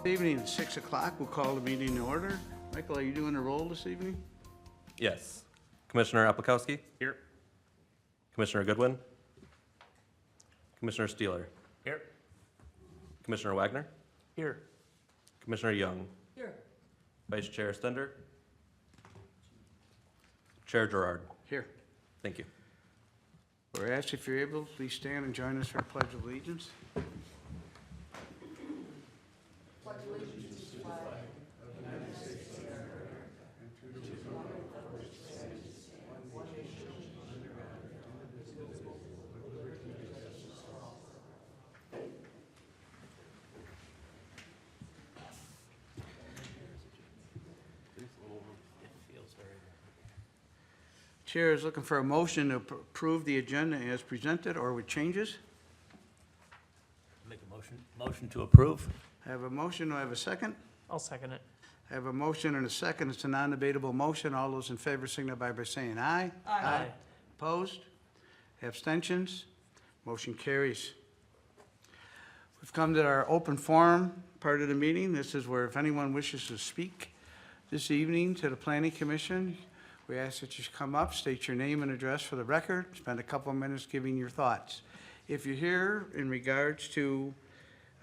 Good evening, at 6 o'clock, we'll call the meeting to order. Michael, are you doing a roll this evening? Yes. Commissioner Aplikowski? Here. Commissioner Goodwin? Commissioner Steeler? Here. Commissioner Wagner? Here. Commissioner Young? Here. Vice Chair Stender? Chair Gerard? Here. Thank you. We're asked if you're able, please stand and join us for the Pledge of Allegiance. Chair is looking for a motion to approve the agenda as presented or with changes. Make a motion to approve. I have a motion, do I have a second? I'll second it. I have a motion and a second, it's a non-debatable motion. All those in favor signify by saying aye. Aye. Opposed? Abstentions? Motion carries. We've come to our open forum part of the meeting. This is where if anyone wishes to speak this evening to the Planning Commission, we ask that you come up, state your name and address for the record, spend a couple of minutes giving your thoughts. If you're here in regards to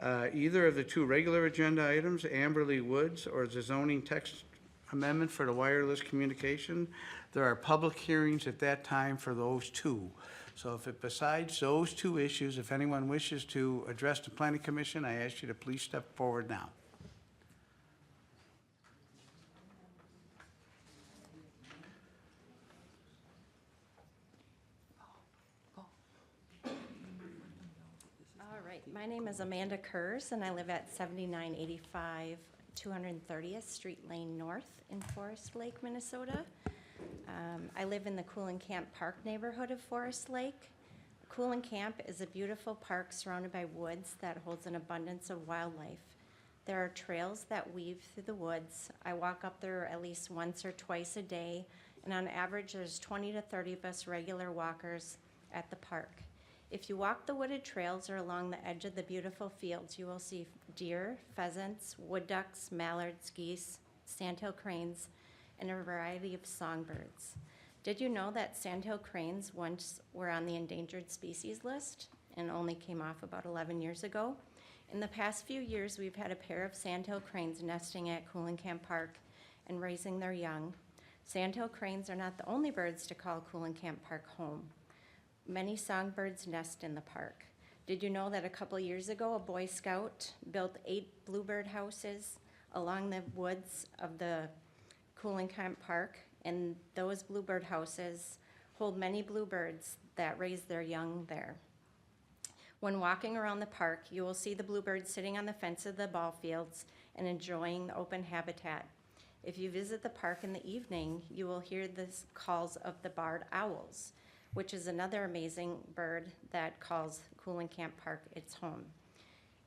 either of the two regular agenda items, Amberley Woods or the zoning text amendment for the wireless communication, there are public hearings at that time for those two. So if it, besides those two issues, if anyone wishes to address the Planning Commission, I ask you to please step forward now. All right, my name is Amanda Kurz, and I live at 7985 230th Street Lane North in Forest Lake, Minnesota. I live in the Cul-De-Sac Park neighborhood of Forest Lake. Cul-De-Sac is a beautiful park surrounded by woods that holds an abundance of wildlife. There are trails that weave through the woods. I walk up there at least once or twice a day, and on average, there's 20 to 30 of us regular walkers at the park. If you walk the wooded trails or along the edge of the beautiful fields, you will see deer, pheasants, wood ducks, mallards, geese, sandhill cranes, and a variety of songbirds. Did you know that sandhill cranes once were on the endangered species list and only came off about 11 years ago? In the past few years, we've had a pair of sandhill cranes nesting at Cul-De-Sac Park and raising their young. Sandhill cranes are not the only birds to call Cul-De-Sac Park home. Many songbirds nest in the park. Did you know that a couple years ago, a Boy Scout built 8 bluebird houses along the woods of the Cul-De-Sac Park, and those bluebird houses hold many bluebirds that raise their young there. When walking around the park, you will see the bluebirds sitting on the fence of the ball fields and enjoying the open habitat. If you visit the park in the evening, you will hear the calls of the barred owls, which is another amazing bird that calls Cul-De-Sac Park its home.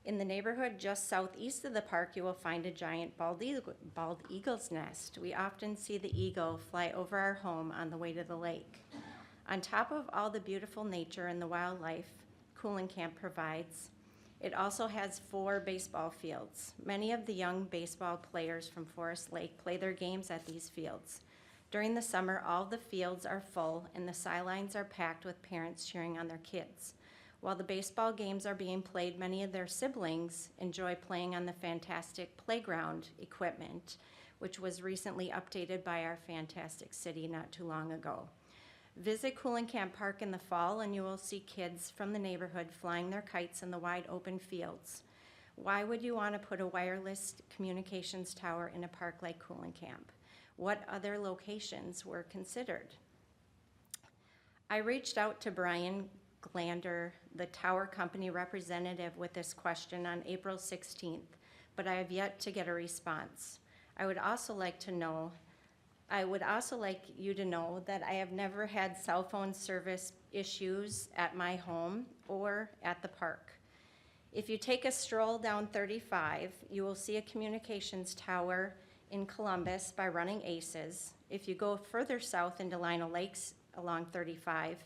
In the neighborhood just southeast of the park, you will find a giant bald eagle's nest. We often see the eagle fly over our home on the way to the lake. On top of all the beautiful nature and the wildlife Cul-De-Sac provides, it also has 4 baseball fields. Many of the young baseball players from Forest Lake play their games at these fields. During the summer, all the fields are full and the sidelines are packed with parents cheering on their kids. While the baseball games are being played, many of their siblings enjoy playing on the fantastic playground equipment, which was recently updated by our fantastic city not too long ago. Visit Cul-De-Sac Park in the fall and you will see kids from the neighborhood flying their kites in the wide open fields. Why would you want to put a wireless communications tower in a park like Cul-De-Sac? What other locations were considered? I reached out to Brian Glander, the tower company representative, with this question on April 16th, but I have yet to get a response. I would also like you to know that I have never had cell phone service issues at my home or at the park. If you take a stroll down 35, you will see a communications tower in Columbus by Running Aces. If you go further south into Lino Lakes along 35,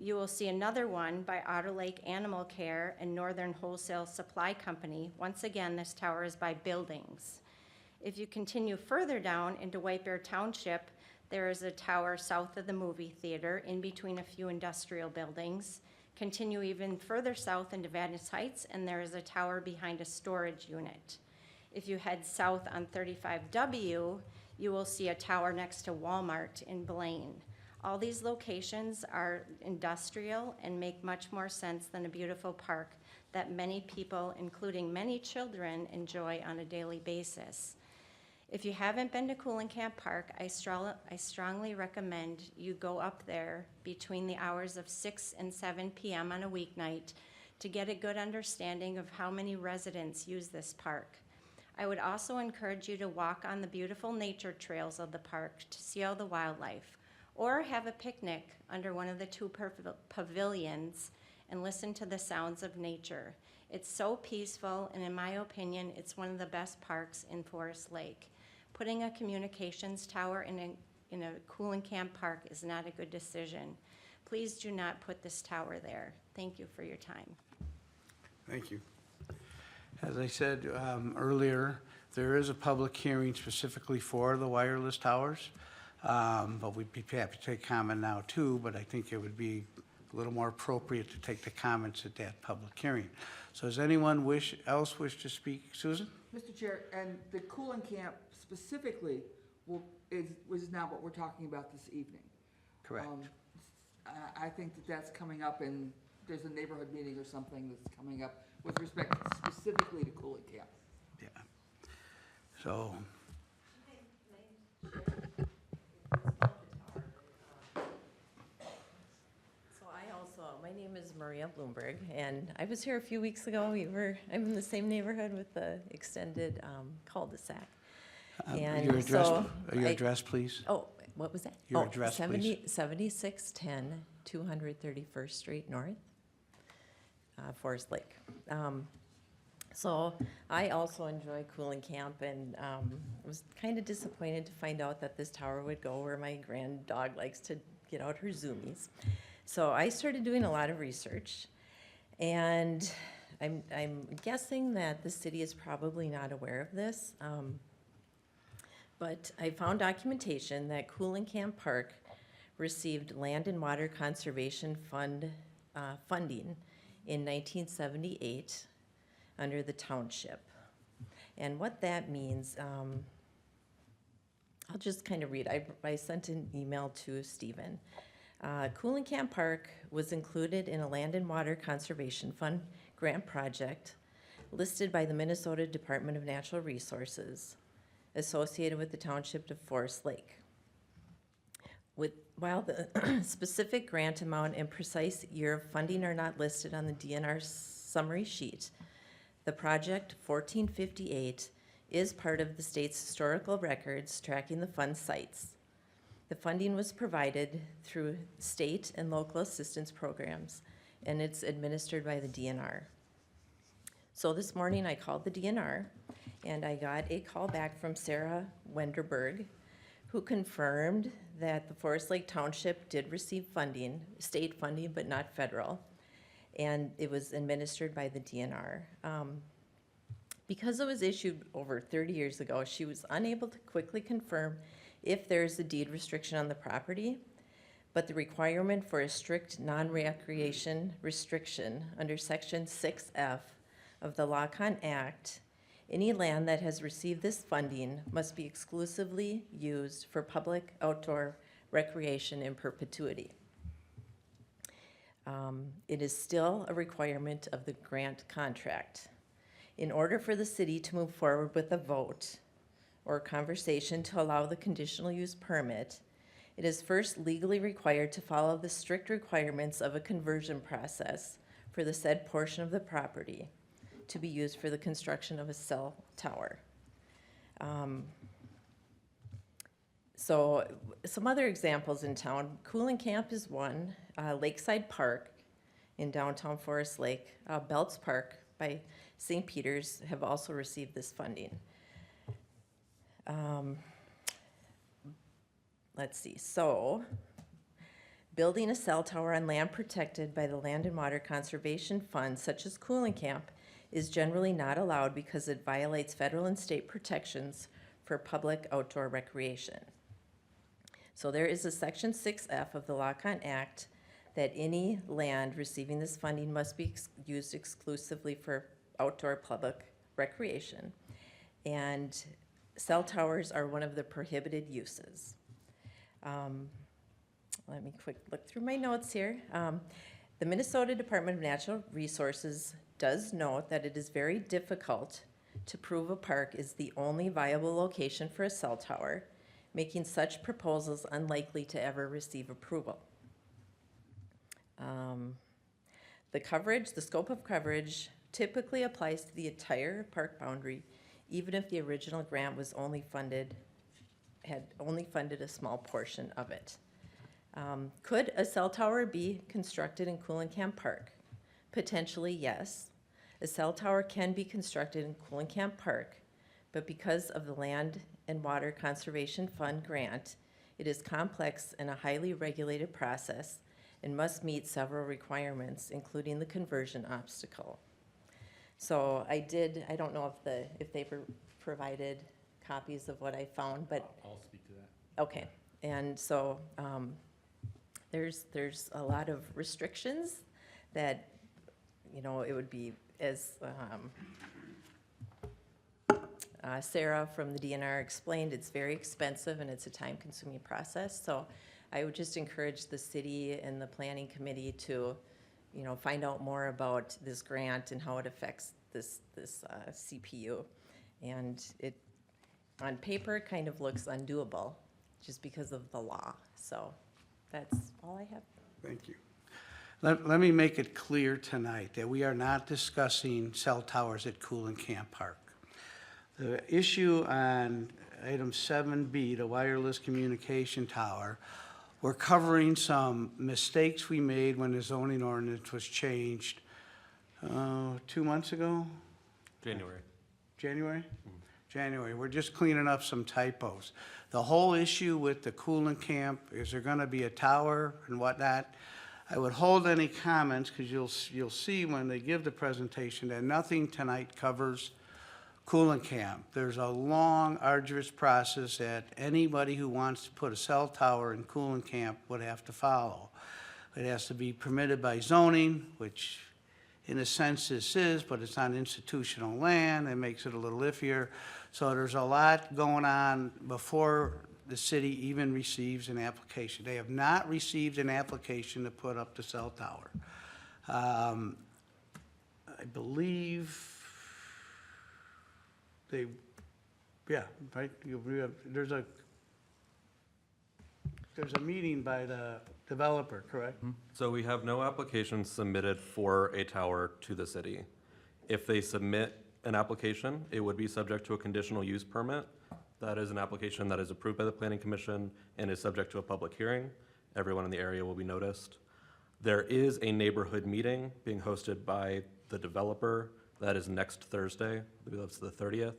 You will see another one by Otter Lake Animal Care and Northern Wholesale Supply Company. Once again, this tower is by Buildings. If you continue further down into White Bear Township, there is a tower south of the movie theater in between a few industrial buildings. Continue even further south into Vadnais Heights, and there is a tower behind a storage unit. If you head south on 35W, you will see a tower next to Walmart in Blaine. All these locations are industrial and make much more sense than a beautiful park that many people, including many children, enjoy on a daily basis. If you haven't been to Cul-De-Sac Park, I strongly recommend you go up there between the hours of 6 and 7 p.m. on a weeknight to get a good understanding of how many residents use this park. I would also encourage you to walk on the beautiful nature trails of the park to see all the wildlife, or have a picnic under one of the two pavilions and listen to the sounds of nature. It's so peaceful, and in my opinion, it's one of the best parks in Forest Lake. Putting a communications tower in a Cul-De-Sac Park is not a good decision. Please do not put this tower there. Thank you for your time. Thank you. As I said earlier, there is a public hearing specifically for the wireless towers, but we'd be happy to take comment now too, but I think it would be a little more appropriate to take the comments at that public hearing. So does anyone else wish to speak? Susan? Mr. Chair, and the Cul-De-Sac specifically was not what we're talking about this evening. Correct. I think that that's coming up, and there's a neighborhood meeting or something that's coming up with respect specifically to Cul-De-Sac. Yeah. So, My name is Maria Bloomberg, and I was here a few weeks ago. I'm in the same neighborhood with the extended Cul-De-Sac. And your address, so your address, please? Oh, what was that? Your address, please. 7610 231st Street North, Forest Lake. So I also enjoy Cul-De-Sac, and was kind of disappointed to find out that this tower would go where my grand dog likes to get out her zoomies. So I started doing a lot of research, and I'm guessing that the city is probably not aware of this, but I found documentation that Cul-De-Sac Park received Land and Water Conservation Fund funding in 1978 under the township. And what that means, I'll just kind of read. I sent an email to Stephen. Cul-De-Sac Park was included in a Land and Water Conservation Fund grant project listed by the Minnesota Department of Natural Resources associated with the Township of Forest Lake. While the specific grant amount and precise year of funding are not listed on the DNR summary sheet, the project 1458 is part of the state's historical records tracking the fund sites. The funding was provided through state and local assistance programs, and it's administered by the DNR. So this morning I called the DNR, and I got a call back from Sarah Wenderberg, who confirmed that the Forest Lake Township did receive funding, state funding, but not federal, and it was administered by the DNR. Because it was issued over 30 years ago, she was unable to quickly confirm if there's a deed restriction on the property, but the requirement for a strict non-recreation restriction under Section 6F of the Lacon Act, any land that has received this funding must be exclusively used for public outdoor recreation in perpetuity. It is still a requirement of the grant contract. In order for the city to move forward with a vote or conversation to allow the conditional use permit, it is first legally required to follow the strict requirements of a conversion process for the said portion of the property to be used for the construction of a cell tower. So some other examples in town, Cul-De-Sac is one, Lakeside Park in downtown Forest Lake, Belts Park by St. Peter's have also received this funding. Let's see, so Building a cell tower on land protected by the Land and Water Conservation Fund, such as cooling camp, is generally not allowed because it violates federal and state protections for public outdoor recreation. So there is a Section 6F of the Lockon Act that any land receiving this funding must be used exclusively for outdoor public recreation. And cell towers are one of the prohibited uses. Let me quick look through my notes here. The Minnesota Department of Natural Resources does note that it is very difficult to prove a park is the only viable location for a cell tower, making such proposals unlikely to ever receive approval. The scope of coverage typically applies to the entire park boundary, even if the original grant was had only funded a small portion of it. Could a cell tower be constructed in Cul-De-Sac Park? Potentially, yes. A cell tower can be constructed in Cul-De-Sac Park, but because of the Land and Water Conservation Fund grant, it is complex and a highly regulated process and must meet several requirements, including the conversion obstacle. So I don't know if they provided copies of what I found, but. I'll speak to that. Okay, and so, there's a lot of restrictions that, it would be, as, Sarah from the DNR explained, it's very expensive and it's a time-consuming process. So I would just encourage the city and the planning committee to, find out more about this grant and how it affects this CPU. And it, on paper, kind of looks undoable just because of the law. So that's all I have. Thank you. Let me make it clear tonight that we are not discussing cell towers at Cul-De-Sac Park. The issue on item 7B, the wireless communication tower, we're covering some mistakes we made when the zoning ordinance was changed 2 months ago? January. January? January. We're just cleaning up some typos. The whole issue with the Cul-De-Sac, is there gonna be a tower and whatnot? I would hold any comments, because you'll see when they give the presentation that nothing tonight covers Cul-De-Sac. There's a long, arduous process that anybody who wants to put a cell tower in Cul-De-Sac would have to follow. It has to be permitted by zoning, which in a sense this is, but it's on institutional land. It makes it a little iffier. So there's a lot going on before the city even receives an application. They have not received an application to put up the cell tower. I believe they, yeah, right? There's a meeting by the developer, correct? So we have no applications submitted for a tower to the city. If they submit an application, it would be subject to a conditional use permit. That is an application that is approved by the Planning Commission and is subject to a public hearing. Everyone in the area will be noticed. There is a neighborhood meeting being hosted by the developer. That is next Thursday. I believe that's the 30th.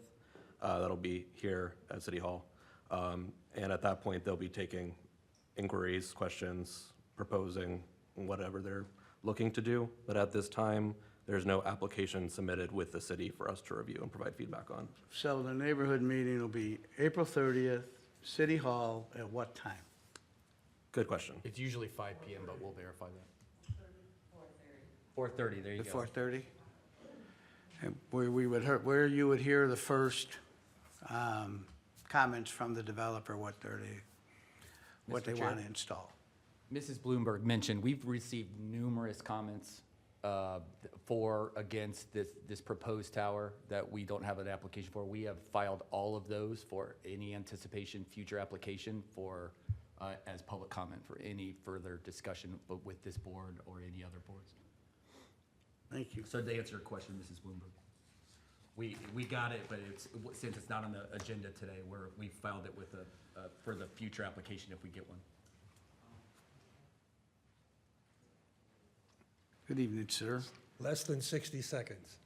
That'll be here at City Hall. And at that point, they'll be taking inquiries, questions, proposing whatever they're looking to do. But at this time, there's no application submitted with the city for us to review and provide feedback on. So the neighborhood meeting will be April 30th, City Hall, at what time? Good question. It's usually 5 PM, but we'll verify that. 4:30, there you At go. 4:30? And where you would hear the first comments from the developer, what Mr. they Chair. want to install. Mrs. Bloomberg mentioned, we've received numerous comments against this proposed tower that we don't have an application for. We have filed all of those for any anticipation, future application for, as public comment for any further discussion with this board or any other boards. Thank you. So to answer your question, Mrs. Bloomberg, we got it, but since it's not on the agenda today, we filed it with for the future application if we get one. Good evening, sir. Less than 60 seconds.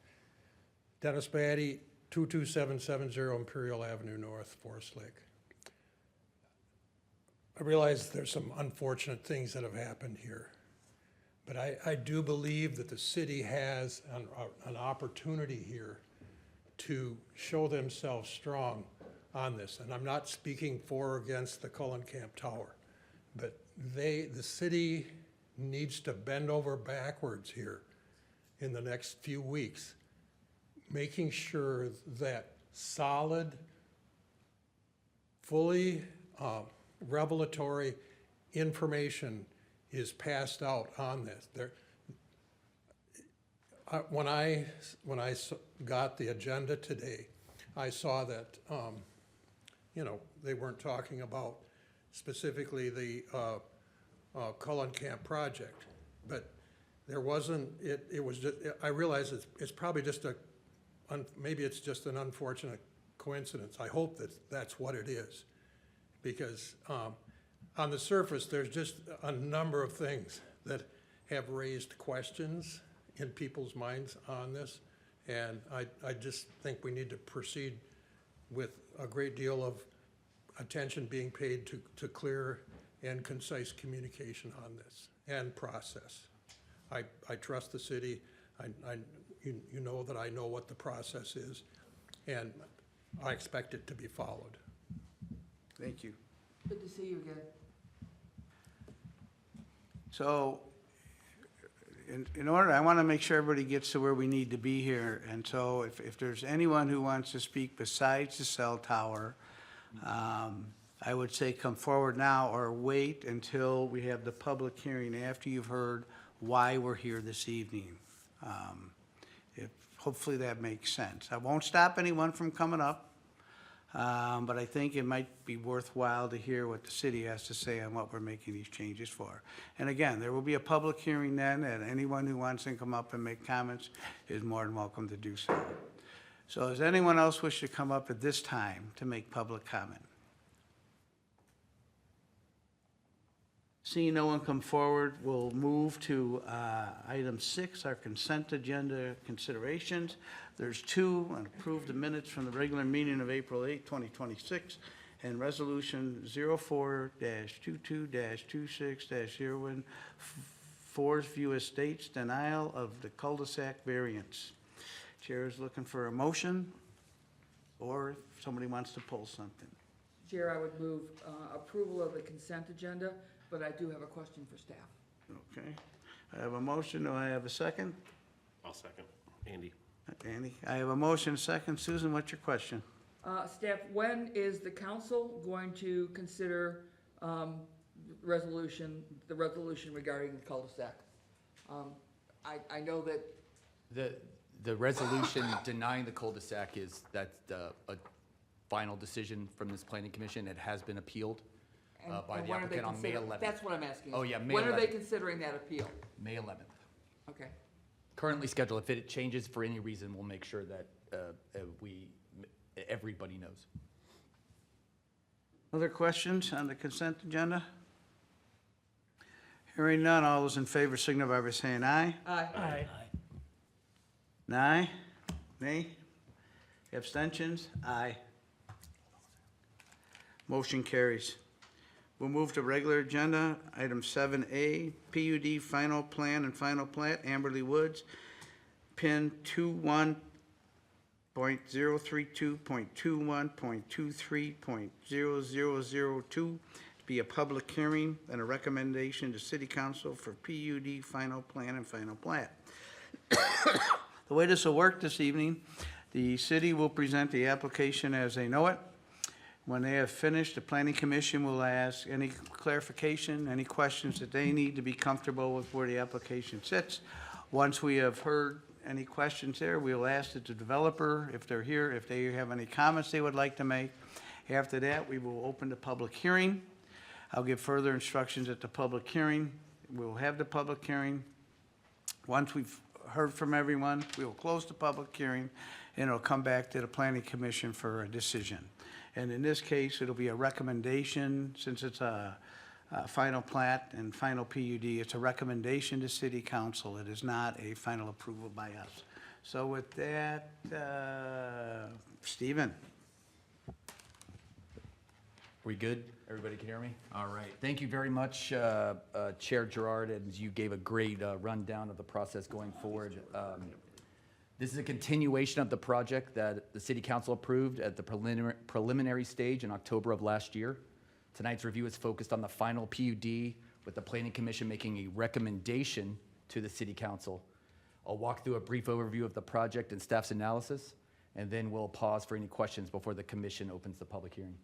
Dennis Batty, 22770 Imperial Avenue North, Forest Lake. I realize there's some unfortunate things that have happened here, but I do believe that the city has an opportunity here to show themselves strong on this. And I'm not speaking for or against the Cul-De-Sac Tower, but the city needs to bend over backwards here in the next few weeks, making sure that solid, fully revelatory information is passed out on this. When I got the agenda today, I saw that, they weren't talking about specifically the Cul-De-Sac project, but there wasn't, it was just, I realize it's probably just maybe it's just an unfortunate coincidence. I hope that that's what it is. Because on the surface, there's just a number of things that have raised questions in people's minds on this. And I just think we need to proceed with a great deal of attention being paid to clear and concise communication on this and process. I trust the city. You know that I know what the process is, and I expect it to be followed. Thank you. Good to see you again. So, in order, I want to make sure everybody gets to where we need to be here. And so if there's anyone who wants to speak besides the cell tower, I would say come forward now or wait until we have the public hearing after you've heard why we're here this evening. Hopefully that makes sense. I won't stop anyone from coming up, but I think it might be worthwhile to hear what the city has to say on what we're making these changes for. And again, there will be a public hearing then, and anyone who wants to come up and make comments is more than welcome to do so. So does anyone else wish to come up at this time to make public comment? Seeing no one come forward, we'll move to item 6, our consent agenda considerations. There's 2, and approve the minutes from the regular meeting of April 8, 2026, and resolution 04-22-26-01, Forest View Estates denial of the cul-de-sac variance. Chair is looking for a motion, or if somebody wants to pull something. Chair, I would move approval of the consent agenda, but I do have a question for staff. Okay. I have a motion. Do I have a second? I'll second. Andy. Andy, I have a motion, second. Susan, what's your question? Staff, when is the council going to consider the resolution regarding the cul-de-sac? I know that, The resolution denying the cul-de-sac that's a final decision from this planning commission. It has been appealed by the when are they applicant on May considering? 11th. That's what I'm asking. Oh, yeah, May When are they 11th. considering that appeal? May 11th. Okay. Currently scheduled. If it changes for any reason, we'll make sure that everybody knows. Other questions on the consent agenda? Hearing none, all those in favor signify by saying aye. Aye. Aye? Nay? Abstentions? Aye. Motion carries. We'll move to regular agenda, item 7A, PUD final plan and final plat, Amberley Woods, pin 21.032.21.23.0002, to be a public hearing and a recommendation to City Council for PUD final plan and final plat. The way this will work this evening, the city will present the application as they know it. When they have finished, the planning commission will ask any clarification, any questions that they need to be comfortable with where the application sits. Once we have heard any questions there, we'll ask that the developer, if they're here, if they have any comments they would like to make. After that, we will open the public hearing. I'll give further instructions at the public hearing. We'll have the public hearing. Once we've heard from everyone, we will close the public hearing, and it'll come back to the planning commission for a decision. And in this case, it'll be a recommendation, since it's a final plat and final PUD, it's a recommendation to city council. It is not a final approval by us. So with that, Stephen. We good? Everybody can hear me? All right. Thank you very much, Chair Gerard, and you gave a great rundown of the process going forward. This is a continuation of the project that the City Council approved at the preliminary stage in October of last year. Tonight's review is focused on the final PUD, with the Planning Commission making a recommendation to the City Council. I'll walk through a brief overview of the project and staff's analysis, and then we'll pause for any questions before the commission opens the public hearing.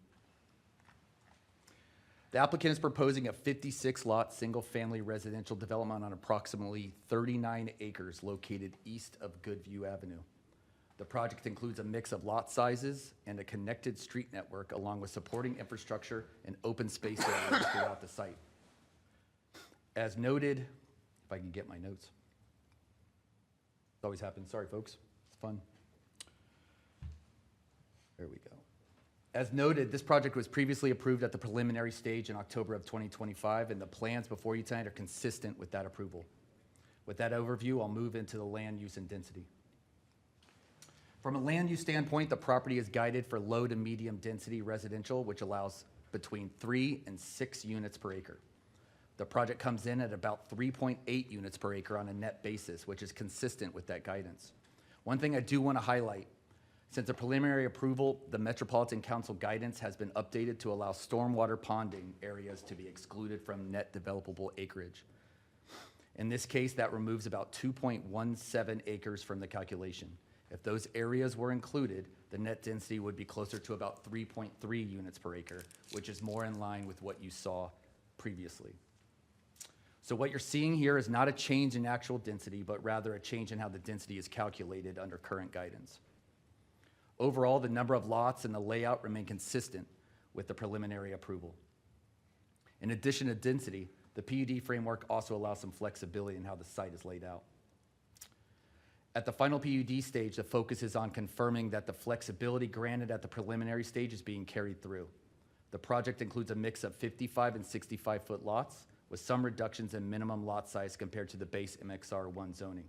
The applicant is proposing a 56-lot, single-family residential development on approximately 39 acres located east of Goodview Avenue. The project includes a mix of lot sizes and a connected street network, along with supporting infrastructure and open space areas throughout the site. As noted, if I can get my notes. It always happens. Sorry, folks. It's fun. There we go. As noted, this project was previously approved at the preliminary stage in October of 2025, and the plans before you tonight are consistent with that approval. With that overview, I'll move into the land use and density. From a land use standpoint, the property is guided for low to medium density residential, which allows between 3 and 6 units per acre. The project comes in at about 3.8 units per acre on a net basis, which is consistent with that guidance. One thing I do want to highlight: since the preliminary approval, the Metropolitan Council guidance has been updated to allow stormwater ponding areas to be excluded from net developable acreage. In this case, that removes about 2.17 acres from the calculation. If those areas were included, the net density would be closer to about 3.3 units per acre, which is more in line with what you saw previously. So what you're seeing here is not a change in actual density, but rather a change in how the density is calculated under current guidance. Overall, the number of lots and the layout remain consistent with the preliminary approval. In addition to density, the PUD framework also allows some flexibility in how the site is laid out. At the final PUD stage, the focus is on confirming that the flexibility granted at the preliminary stage is being carried through. The project includes a mix of 55 and 65-foot lots, with some reductions in minimum lot size compared to the base MXR1 zoning.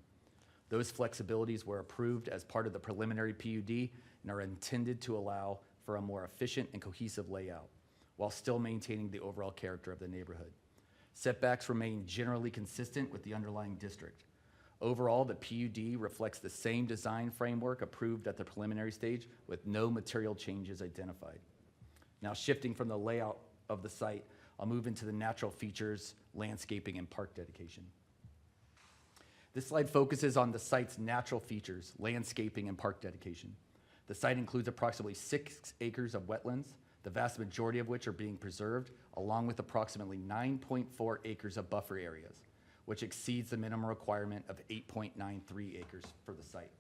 Those flexibilities were approved as part of the preliminary PUD and are intended to allow for a more efficient and cohesive layout, while still maintaining the overall character of the neighborhood. Setbacks remain generally consistent with the underlying district. Overall, the PUD reflects the same design framework approved at the preliminary stage, with no material changes identified. Now, shifting from the layout of the site, I'll move into the natural features, landscaping, and park dedication. This slide focuses on the site's natural features, landscaping, and park dedication. The site includes approximately 6 acres of wetlands, the vast majority of which are being preserved, along with approximately 9.4 acres of buffer areas, which exceeds the minimum requirement of 8.93 acres for the site.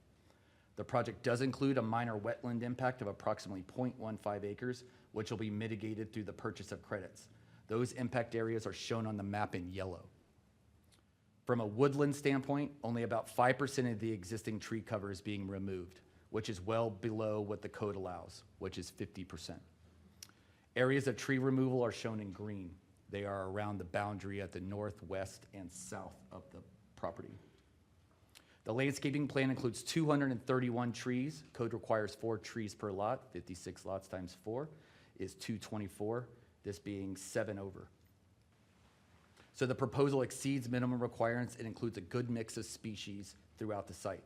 The project does include a minor wetland impact of approximately 0.15 acres, which will be mitigated through the purchase of credits. Those impact areas are shown on the map in yellow. From a woodland standpoint, only about 5% of the existing tree cover is being removed, which is well below what the code allows, which is 50%. Areas of tree removal are shown in green. They are around the boundary at the north, west, and south of the property. The landscaping plan includes 231 trees. Code requires 4 trees per lot. 56 lots times 4 is 224, this being 7 over. So the proposal exceeds minimum requirements and includes a good mix of species throughout the site.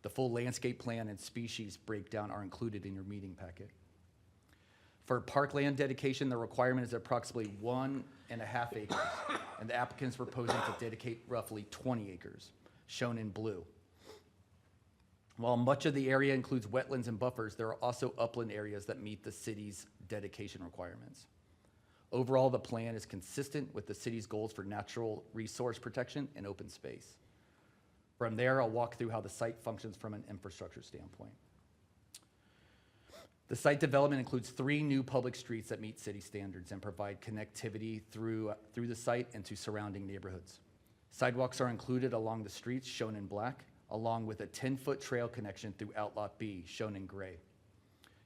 The full landscape plan and species breakdown are included in your meeting packet. For parkland dedication, the requirement is approximately 1.5 acres, and the applicant is proposing to dedicate roughly 20 acres, shown in blue. While much of the area includes wetlands and buffers, there are also upland areas that meet the city's dedication requirements. Overall, the plan is consistent with the city's goals for natural resource protection and open space. From there, I'll walk through how the site functions from an infrastructure standpoint. The site development includes 3 new public streets that meet city standards and provide connectivity through the site and to surrounding neighborhoods. Sidewalks are included along the streets, shown in black, along with a 10-foot trail connection through Outlot B, shown in gray.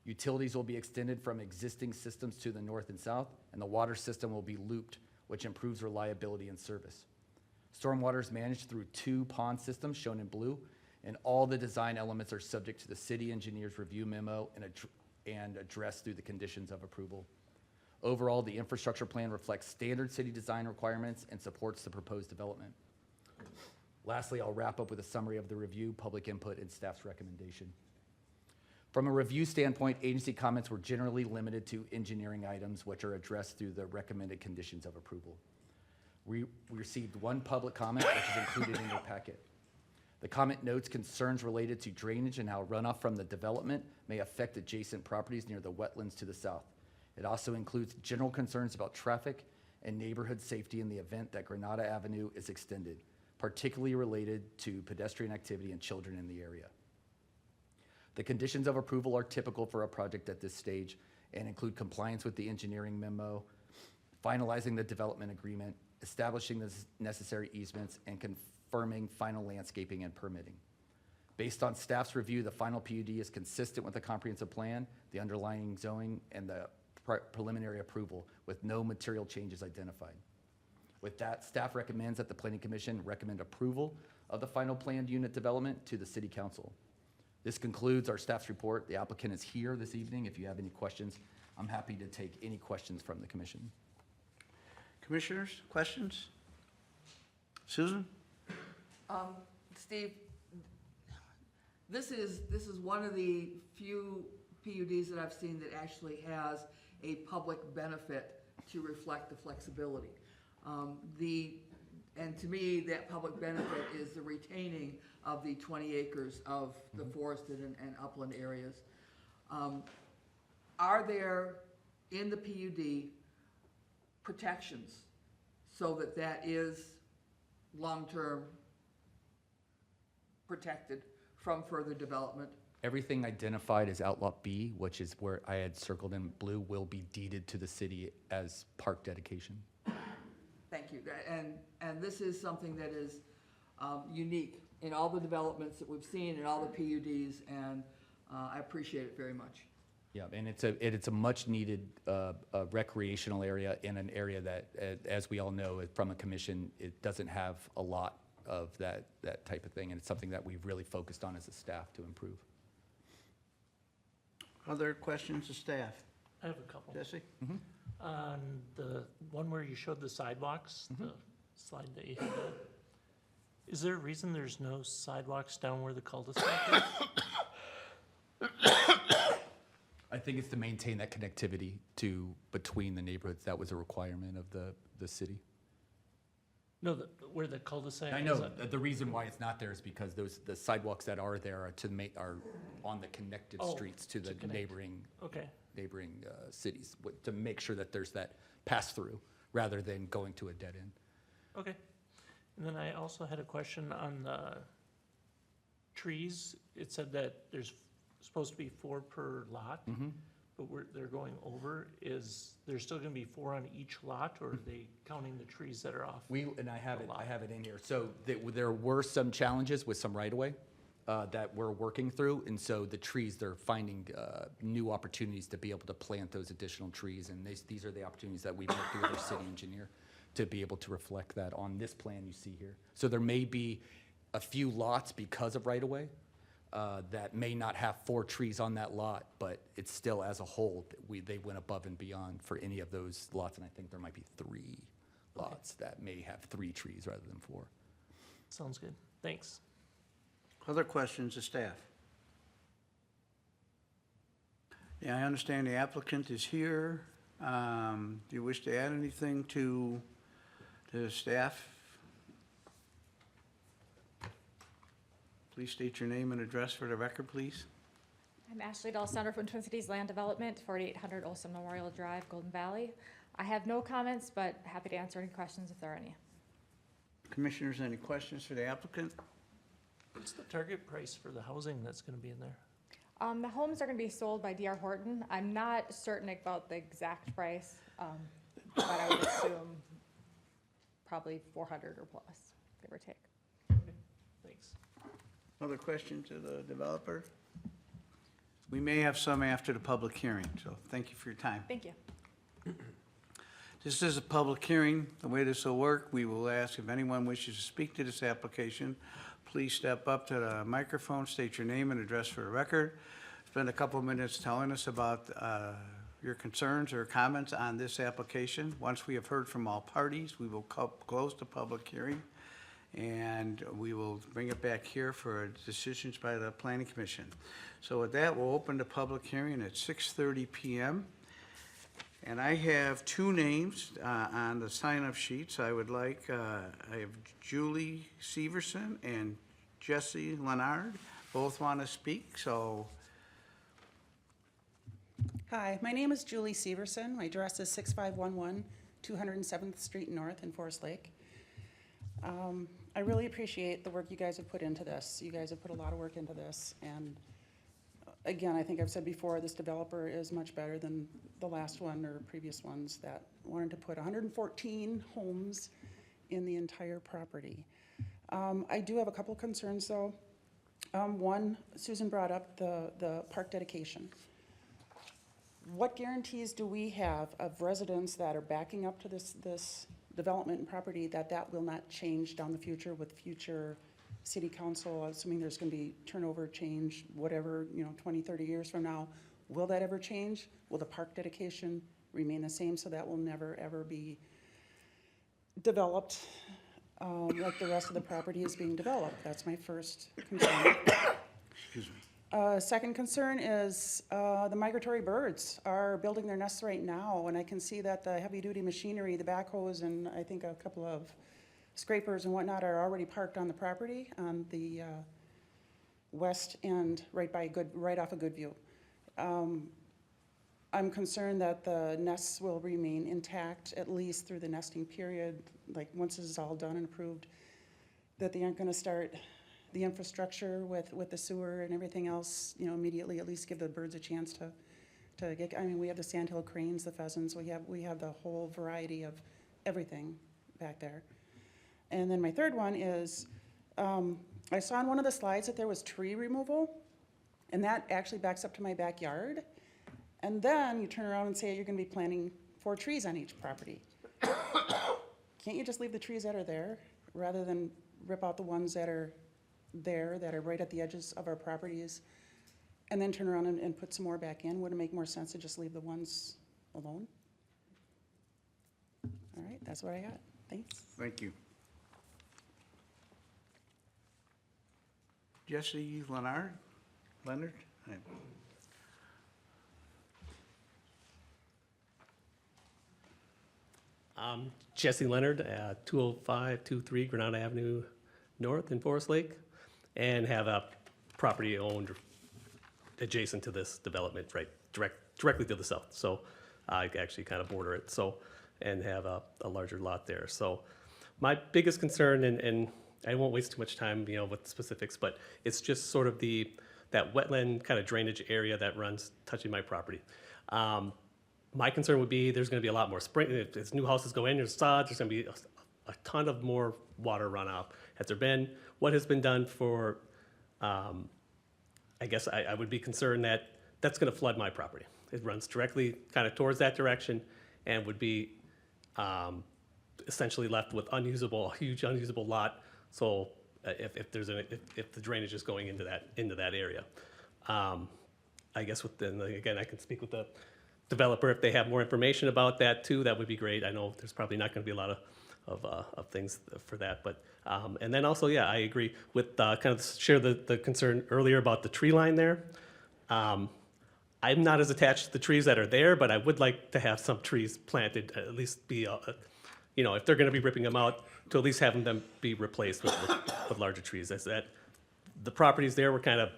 Utilities will be extended from existing systems to the north and south, and the water system will be looped, which improves reliability and service. Stormwater is managed through 2 pond systems, shown in blue, and all the design elements are subject to the city engineer's review memo and addressed through the conditions of approval. Overall, the infrastructure plan reflects standard city design requirements and supports the proposed development. Lastly, I'll wrap up with a summary of the review, public input, and staff's recommendation. From a review standpoint, agency comments were generally limited to engineering items, which are addressed through the recommended conditions of approval. We received one public comment, which is included in your packet. The comment notes concerns related to drainage and how runoff from the development may affect adjacent properties near the wetlands to the south. It also includes general concerns about traffic and neighborhood safety in the event that Granada Avenue is extended, particularly related to pedestrian activity and children in the area. The conditions of approval are typical for a project at this stage and include compliance with the engineering memo, finalizing the development agreement, establishing the necessary easements, and confirming final landscaping and permitting. Based on staff's review, the final PUD is consistent with the comprehensive plan, the underlying zoning, and the preliminary approval, with no material changes identified. With that, staff recommends that the Planning Commission recommend approval of the final planned unit development to the City Council. This concludes our staff's report. The applicant is here this evening. If you have any questions, I'm happy to take any questions from the commission. Commissioners, questions? Susan? Steve, this is one of the few PUDs that I've seen that actually has a public benefit to reflect the flexibility. And to me, that public benefit is the retaining of the 20 acres of the forested and upland areas. Are there, in the PUD, protections so that that is long-term protected from further development? Everything identified as Outlot B, which is where I had circled in blue, will be deeded to the city as park dedication. Thank you. And this is something that is unique in all the developments that we've seen in all the PUDs, and I appreciate it very much. Yeah, and it's a much needed recreational area in an area that, as we all know, from a commission, it doesn't have a lot of that type of thing, and it's something that we've really focused on as a staff to improve. Other questions of staff? I have a couple. Jesse? On the one where you showed the sidewalks, the slide that you had up, is there a reason there's no sidewalks down where the cul-de-sac is? I think it's to maintain that connectivity between the neighborhoods. That was a requirement of the city. No, where the cul-de-sac is. I know, the reason why it's not there is because the sidewalks that are there are on the connected streets to the connect. neighboring cities, to make sure that there's that pass-through rather than going to a dead end. Okay. And then I also had a question on the trees. It said that there's supposed to be 4 per lot, but they're going over. Is there still gonna be 4 on each lot, or are they counting the trees that are off? I have it in here. So there were some challenges with some right-of-way that we're working through, and so the trees, they're finding new opportunities to be able to plant those additional trees, and these are the opportunities that we've worked with our city engineer to be able to reflect that on this plan you see here. So there may be a few lots because of right-of-way that may not have 4 trees on that lot, but it's still, as a whole, they went above and beyond for any of those lots, and I think there might be 3 lots that may have 3 trees rather than 4. Sounds good. Thanks. Other questions of staff? Yeah, I understand the applicant is here. Do you wish to add anything to staff? Please state your name and address for the record, please. I'm Ashley Dahl-Sander from Twin Cities Land Development, 4800 Olson Memorial Drive, Golden Valley. I have no comments, but happy to answer any questions if there are any. Commissioners, any questions for the applicant? What's the target price for the housing that's gonna be in there? The homes are going to be sold by D.R. Horton. I'm not certain about the exact price, but I would assume probably 400 or plus, give or take. Thanks. Other questions of the developer? We may have some after the public hearing, so thank you for your time. Thank you. This is a public hearing. The way this will work, we will ask if anyone wishes to speak to this application, please step up to the microphone, state your name and address for the record. Spend a couple of minutes telling us about your concerns or comments on this application. Once we have heard from all parties, we will close the public hearing, and we will bring it back here for decisions by the Planning Commission. So with that, we'll open the public hearing at 6:30 PM. And I have two names on the sign-up sheets. I would like, I have Julie Severson and Jesse Leonard. Both want to speak, so Hi, my name is Julie Severson. My address is 6511 207th Street North in Forest Lake. I really appreciate the work you guys have put into this. You guys have put a lot of work into this, and again, I think I've said before, this developer is much better than the last one or previous ones that wanted to put 114 homes in the entire property. I do have a couple concerns though. One, Susan brought up the park dedication. What guarantees do we have of residents that are backing up to this development and property that will not change down the future with future city council, assuming there's gonna be turnover, change, whatever, 20, 30 years from now? Will that ever change? Will the park dedication remain the same, so that will never, ever be developed like the rest of the property is being developed? That's my first concern. excuse me. Second concern is the migratory birds are building their nests right now, and I can see that the heavy-duty machinery, the backhoes, and I think a couple of scrapers and whatnot are already parked on the property on the west end, right off of Goodview. I'm concerned that the nests will remain intact at least through the nesting period, like once this is all done and approved, that they aren't gonna start the infrastructure with the sewer and everything else, immediately, at least give the birds a chance to get, we have the sandhill cranes, the pheasants, we have the whole variety of everything back there. And then my third one is, I saw on one of the slides that there was tree removal, and that actually backs up to my backyard. And then you turn around and say you're gonna be planting 4 trees on each property. Can't you just leave the trees that are there, rather than rip out the ones that are there, that are right at the edges of our properties, and then turn around and put some more back in? Would it make more sense to just leave the ones alone? All right, that's what I got. Thanks. Thank you. Jesse Leonard? Jesse Leonard at 20523 Granada Avenue North in Forest Lake, and have a property owned adjacent to this development, right, directly to the south. So I actually kind of border it, so, and have a larger lot there. So my biggest concern, and I won't waste too much time, with specifics, but it's just sort of that wetland kind of drainage area that runs touching my property. My concern would be there's going to be a lot more spring, as new houses go in, there's sod, there's going to be a ton of more water runoff. Has there been? What has been done for, I guess I would be concerned that that's going to flood my property. It runs directly kind of towards that direction and would be essentially left with a huge unusable lot. So if the drainage is going into that area. I guess again, I can speak with the developer if they have more information about that too. That would be great. I know there's probably not going to be a lot of things for that, but and then also, yeah, I agree with kind of share the concern earlier about the tree line there. I'm not as attached to the trees that are there, but I would like to have some trees planted, at least be, if they're going to be ripping them out, to at least having them be replaced with larger trees. As that the properties there were kind of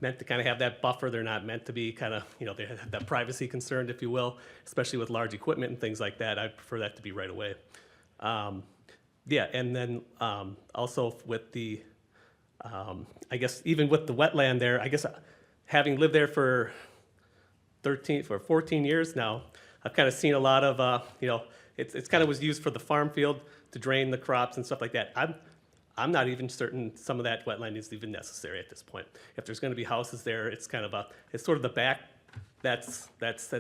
meant to kind of have that buffer. They're not meant to be kind of, they have that privacy concern, if you will, especially with large equipment and things like that. I prefer that to be right away. Yeah, and then also with the, I guess even with the wetland there, I guess having lived there for 14 years now, I've kind of seen a lot of, it's kind of was used for the farm field to drain the crops and stuff like that. I'm not even certain some of that wetland is even necessary at this point. If there's going to be houses there, it's kind of it's sort of the back that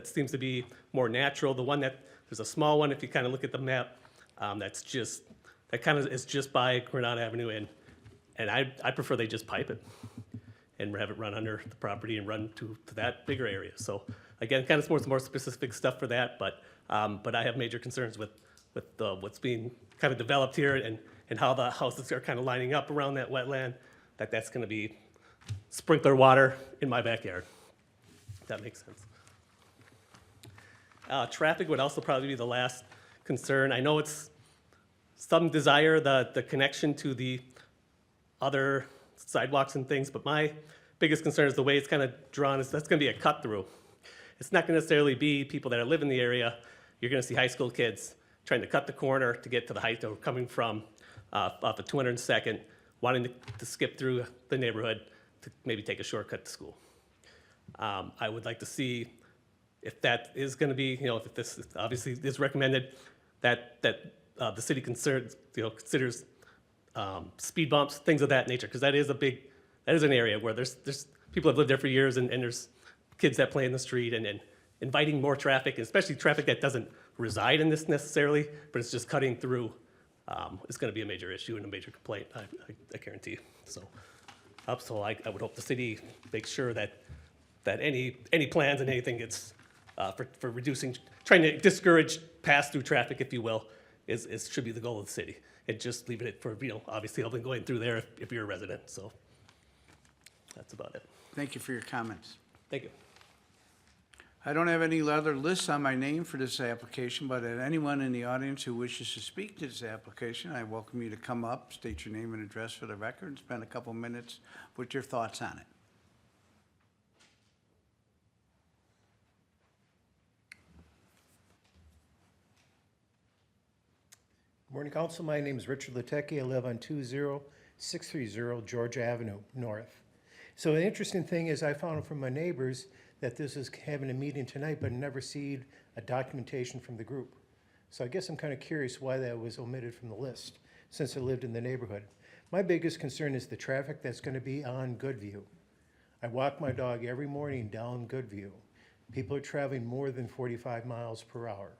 seems to be more natural. The one there's a small one, if you kind of look at the map, that kind of is just by Granada Avenue, and I prefer they just pipe it and have it run under the property and run to that bigger area. So Again, kind of more specific stuff for that, but I have major concerns with what's being kind of developed here and how the houses are kind of lining up around that wetland, that's going to be sprinkler water in my backyard. If that makes sense. Traffic would also probably be the last concern. I know it's some desire the connection to the other sidewalks and things, but my biggest concern is the way it's kind of drawn is that's going to be a cut through. It's not going to necessarily be people that live in the area. You're going to see high school kids trying to cut the corner to get to the height or coming from off of 202nd, wanting to skip through the neighborhood to maybe take a shortcut to school. I would like to see if that is going to be, if this obviously is recommended, that the city considers speed bumps, things of that nature, because that is an area where there's people have lived there for years, and there's kids that play in the street, and inviting more traffic, especially traffic that doesn't reside in this necessarily, but it's just cutting through, is going to be a major issue and a major complaint, I guarantee. So I would hope the city makes sure that any plans and anything gets for reducing, trying to discourage pass-through traffic, if you will, should be the goal of the city. And just leaving it for, obviously helping going through there if you're a resident. So that's about it. Thank you for your comments. Thank you. I don't have any other lists on my name for this application, but anyone in the audience who wishes to speak to this application, I welcome you to come up, state your name and address for the record, and spend a couple minutes with your thoughts on it. Morning, Council. My name is Richard Latecki. I live on 20630 Georgia Avenue North. So the interesting thing is I found from my neighbors that this is having a meeting tonight, but never seen a documentation from the group. So I guess I'm kind of curious why that was omitted from the list, since I lived in the neighborhood. My biggest concern is the traffic that's going to be on Goodview. I walk my dog every morning down Goodview. People are traveling more than 45 miles per hour,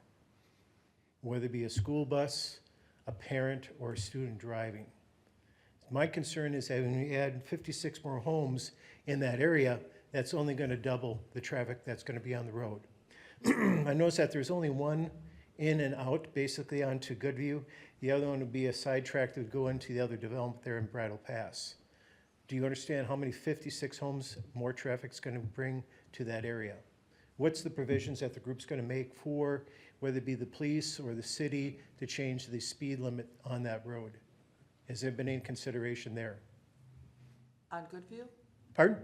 whether it be a school bus, a parent, or a student driving. My concern is that when we add 56 more homes in that area, that's only going to double the traffic that's going to be on the road. I noticed that there's only one in and out basically onto Goodview. The other one would be a side track that would go into the other development there in Bridle Pass. Do you understand how many 56 homes more traffic is going to bring to that area? What's the provisions that the group's going to make for whether it be the police or the city to change the speed limit on that road? Has there been any consideration there? On Goodview? Pardon?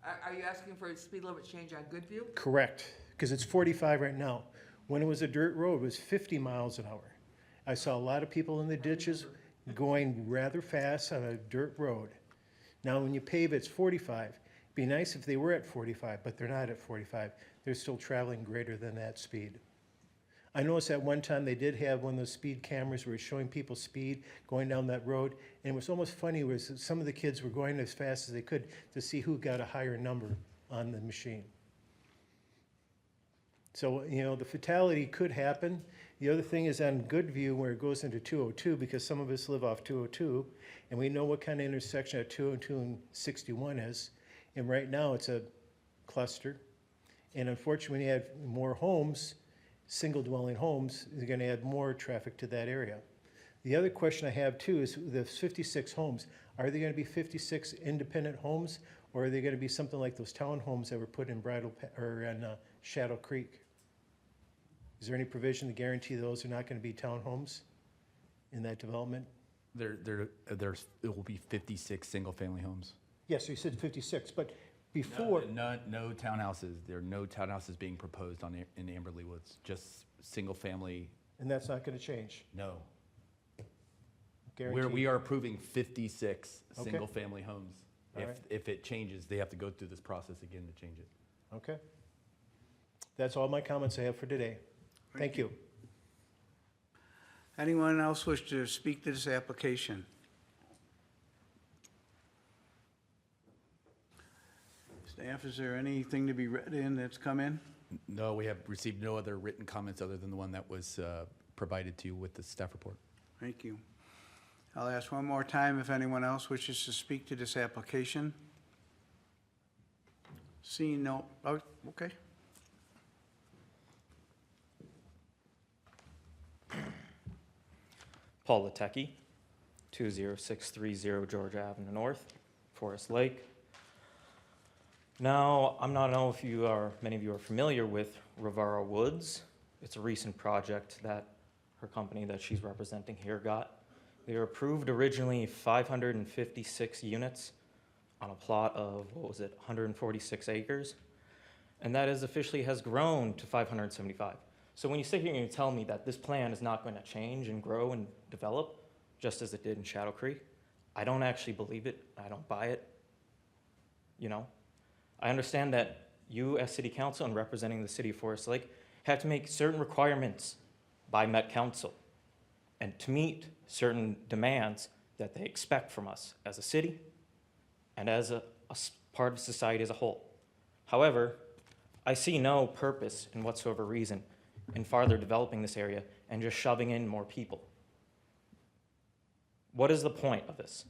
Are you asking for a speed limit change on Goodview? Correct, because it's 45 right now. When it was a dirt road, it was 50 miles an hour. I saw a lot of people in the ditches going rather fast on a dirt road. Now, when you pave, it's 45. It'd be nice if they were at 45, but they're not at 45. They're still traveling greater than that speed. I noticed at one time they did have one of those speed cameras where it was showing people speed going down that road, and it was almost funny was some of the kids were going as fast as they could to see who got a higher number on the machine. So, the fatality could happen. The other thing is on Goodview where it goes into 202, because some of us live off 202, and we know what kind of intersection at 202 and 61 is, and right now it's a cluster. And unfortunately, when you add more homes, single-dwelling homes, you're going to add more traffic to that area. The other question I have, too, is the 56 homes. Are they going to be 56 independent homes, or are they going to be something like those townhomes that were put in Shadow Creek? Is there any provision to guarantee those are not going to be townhomes in that development? It will be 56 single-family homes. Yes, so you said 56, but before... No townhouses. There are no townhouses being proposed in Amberley Woods, just single-family. And that's not going to change? No. Guaranteed? We are approving 56 Okay. single-family homes. All right. If it changes, they have to go through this process again to change it. Okay. That's all my comments I have for today. Thank you. Anyone else wish to speak to this application? Staff, is there anything to be read in that's come in? No, we have received no other written comments other than the one that was provided to you with the staff report. Thank you. I'll ask one more time if anyone else wishes to speak to this application. Seeing no, oh, okay. Paul Latecki, 20630 Georgia Avenue North, Forest Lake. Now, I'm not know if many of you are familiar with Rivara Woods. It's a recent project that her company that she's representing here got. They were approved originally 556 units on a plot of, 146 acres. And that is officially has grown to 575. So when you sit here and you tell me that this plan is not going to change and grow and develop, just as it did in Shadow Creek, I don't actually believe it. I don't buy it. You know, I understand that you as city council and representing the city of Forest Lake have to make certain requirements by Met Council and to meet certain demands that they expect from us as a city and as a part of society as a whole. However, I see no purpose in whatsoever reason in farther developing this area and just shoving in more people. What is the point of this?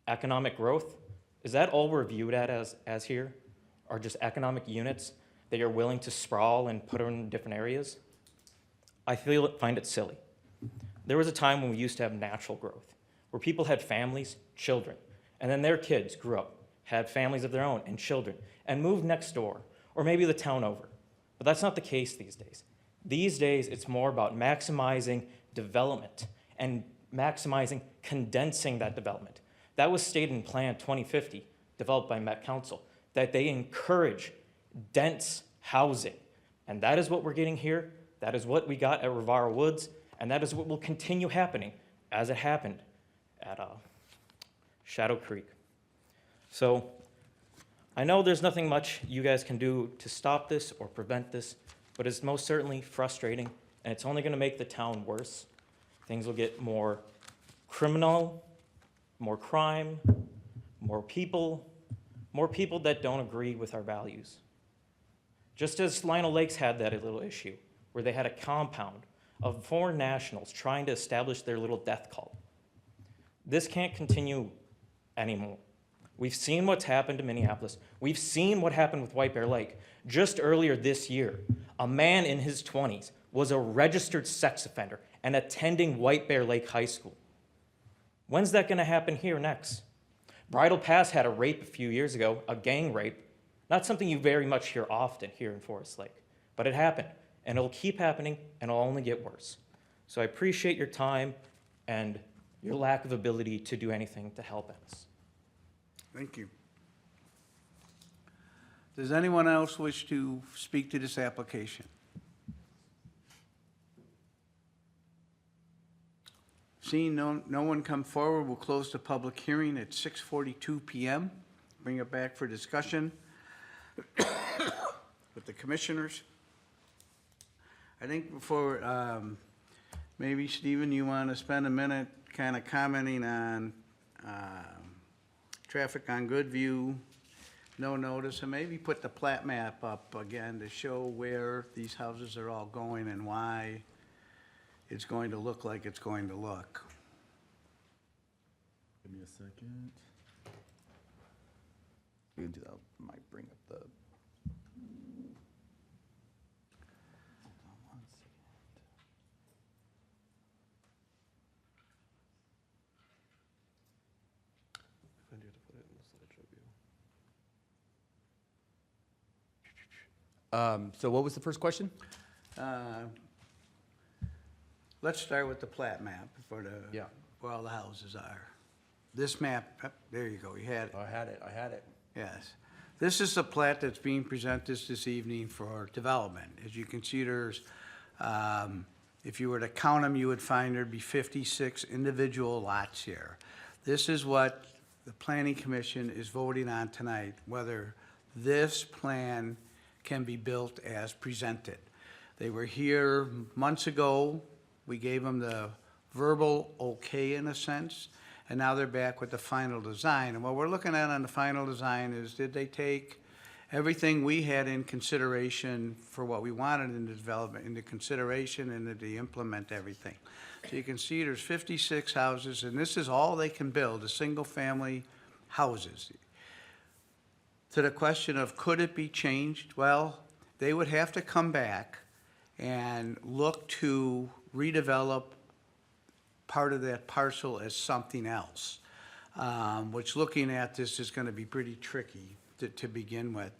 Economic growth? Is that all we're viewed at as here? Are just economic units that you're willing to sprawl and put in different areas? I find it silly. There was a time when we used to have natural growth, where people had families, children, and then their kids grew up, had families of their own and children, and moved next door, or maybe the town over. But that's not the case these days. These days, it's more about maximizing development and maximizing condensing that development. That was stated in Plan 2050, developed by Met Council, that they encourage dense housing. And that is what we're getting here. That is what we got at Rivara Woods, and that is what will continue happening as it happened at Shadow Creek. So I know there's nothing much you guys can do to stop this or prevent this, but it's most certainly frustrating, and it's only going to make the town worse. Things will get more criminal, more crime, more people that don't agree with our values. Just as Lionel Lakes had that little issue, where they had a compound of foreign nationals trying to establish their little death cult. This can't continue anymore. We've seen what's happened to Minneapolis. We've seen what happened with White Bear Lake. Just earlier this year, a man in his 20s was a registered sex offender and attending White Bear Lake High School. When's that gonna happen here next? Bridle Pass had a rape a few years ago, a gang rape. Not something you very much hear often here in Forest Lake, but it happened, and it'll keep happening, and it'll only get worse. So I appreciate your time and your lack of ability to do anything to help us. Thank you. Does anyone else wish to speak to this application? Seeing no one come forward, we'll close the public hearing at 6:42 PM. Bring it back for discussion with the commissioners. I think before, maybe Stephen, you want to spend a minute kind of commenting on traffic on Goodview, no notice, and maybe put the plat map up again to show where these houses are all going and why it's going to look like it's going to look. Give me a second. We can do that. Might bring up the. Hold on one second. Find you to put it in the slideshow view. So what was the first question? Let's start with the plat map for Yeah. where all the houses are. This map, there you go, you had it. I had it. Yes. This is the plat that's being presented this evening for development. As you can see, there's, if you were to count them, you would find there'd be 56 individual lots here. This is what the Planning Commission is voting on tonight, whether this plan can be built as presented. They were here months ago. We gave them the verbal okay in a sense, and now they're back with the final design. And what we're looking at on the final design is, did they take everything we had in consideration for what we wanted in the development into consideration, and did they implement everything? So you can see there's 56 houses, and this is all they can build, is single-family houses. To the question of could it be changed? Well, they would have to come back and look to redevelop part of that parcel as something else, which looking at this is gonna be pretty tricky to begin with.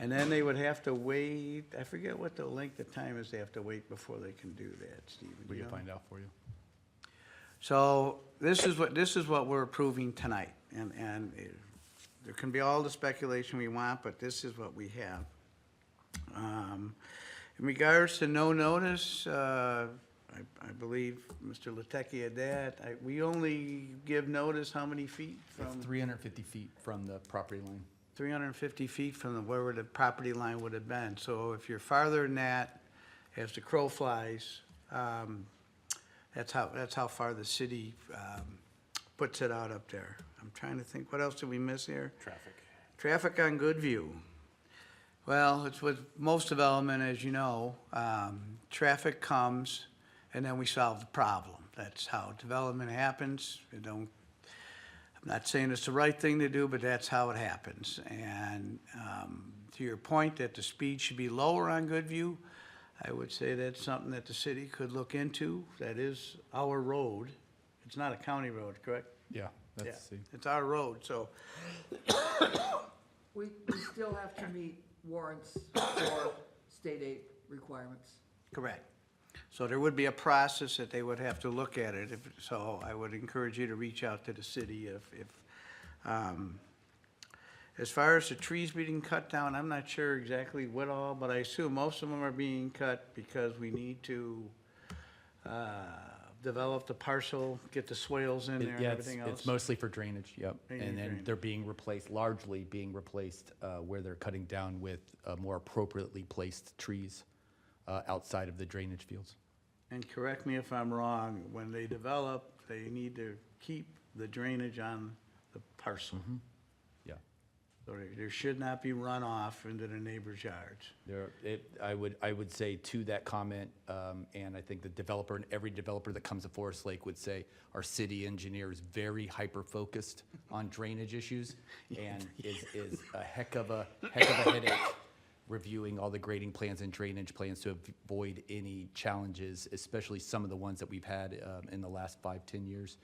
And then they would have to wait, I forget what the length of time is they have to wait before they can do that, Stephen. We you can know? find out for you. So this is what we're approving tonight, and there can be all the speculation we want, but this is what we have. In regards to no notice, I believe Mr. Latecki had that. We only give notice how many feet It's from? 350 feet from the property line. 350 feet from where the property line would have been. So if you're farther than that, as the crow flies, that's how far the city puts it out up there. I'm trying to think, what else did we miss here? Traffic. Traffic on Goodview. Well, it's with most development, as you know, traffic comes and then we solve the problem. That's how development happens. I'm not saying it's the right thing to do, but that's how it happens. And to your point that the speed should be lower on Goodview, I would say that's something that the city could look into. That is our road. It's not a county road, correct? Yeah, Yeah, that's the. it's our road, so We still have to meet warrants for state aid requirements. correct. So there would be a process that they would have to look at it. So I would encourage you to reach out to the city as far as the trees being cut down, I'm not sure exactly what all, but I assume most of them are being cut because we need to develop the parcel, get the swales in there and Yeah, everything else. it's mostly for drainage, yep. Mainly And then drainage. they're being replaced, largely being replaced where they're cutting down with more appropriately placed trees outside of the drainage fields. And correct me if I'm wrong, when they develop, they need to keep the drainage on the parcel. Yeah. So there should not be runoff into the neighbors' yards. I would say to that comment, and I think the developer and every developer that comes to Forest Lake would say, our city engineer is very hyper-focused on drainage issues and is a heck of a headache reviewing all the grading plans and drainage plans to avoid any challenges, especially some of the ones that we've had in the last 5-10 years.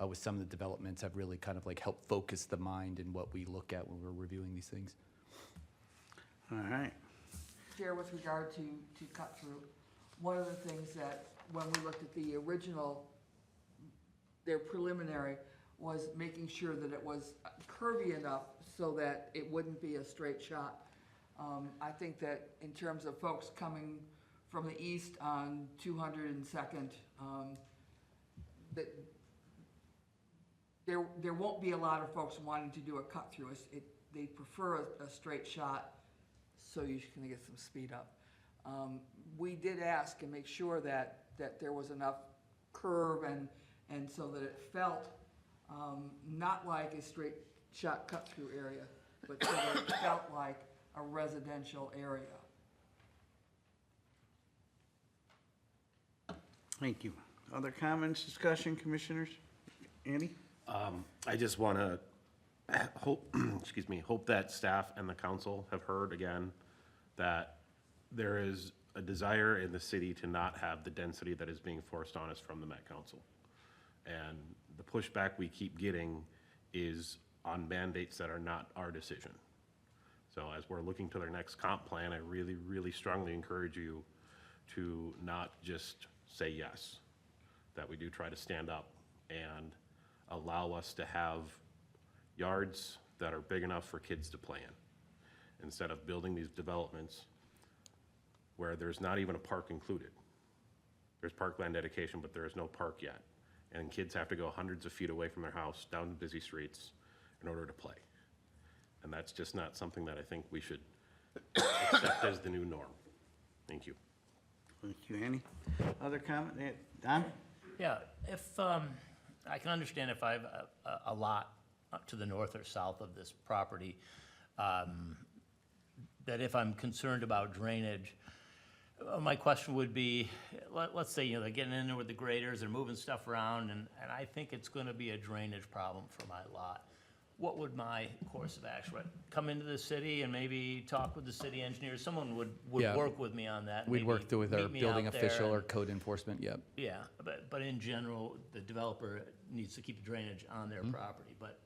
With some of the developments have really kind of like helped focus the mind in what we look at when we're reviewing these things. All right. Chair, with regard to cut through, one of the things that, when we looked at the original, their preliminary, was making sure that it was curvy enough so that it wouldn't be a straight shot. I think that in terms of folks coming from the east on 202nd, that there won't be a lot of folks wanting to do a cut through. They prefer a straight shot, so you can get some speed up. We did ask and make sure that there was enough curve and so that it felt not like a straight shot cut through area, but so that it felt like a residential area. Thank you. Other comments, discussion, commissioners? Andy? I just want to hope, excuse me, hope that staff and the council have heard again that there is a desire in the city to not have the density that is being forced on us from the Met Council. And the pushback we keep getting is on mandates that are not our decision. So as we're looking to their next comp plan, I really, really strongly encourage you to not just say yes, that we do try to stand up and allow us to have yards that are big enough for kids to play in, instead of building these developments where there's not even a park included. There's parkland dedication, but there is no park yet. And kids have to go hundreds of feet away from their house, down busy streets, in order to play. And that's just not something that I think we should accept as the new norm. Thank you. Thank you, Andy. Other comment? Don? Yeah, if, I can understand if I have a lot to the north or south of this property, that if I'm concerned about drainage, my question would be, let's say, they're getting in there with the graders, they're moving stuff around, and I think it's gonna be a drainage problem for my lot. what would my course of action, come into the city and maybe talk with the city engineer? Someone would Yeah. work with me on that. We'd maybe work through with our meet me building out there official or and- code enforcement, yep. Yeah, but in general, the developer needs to keep the drainage on their property, but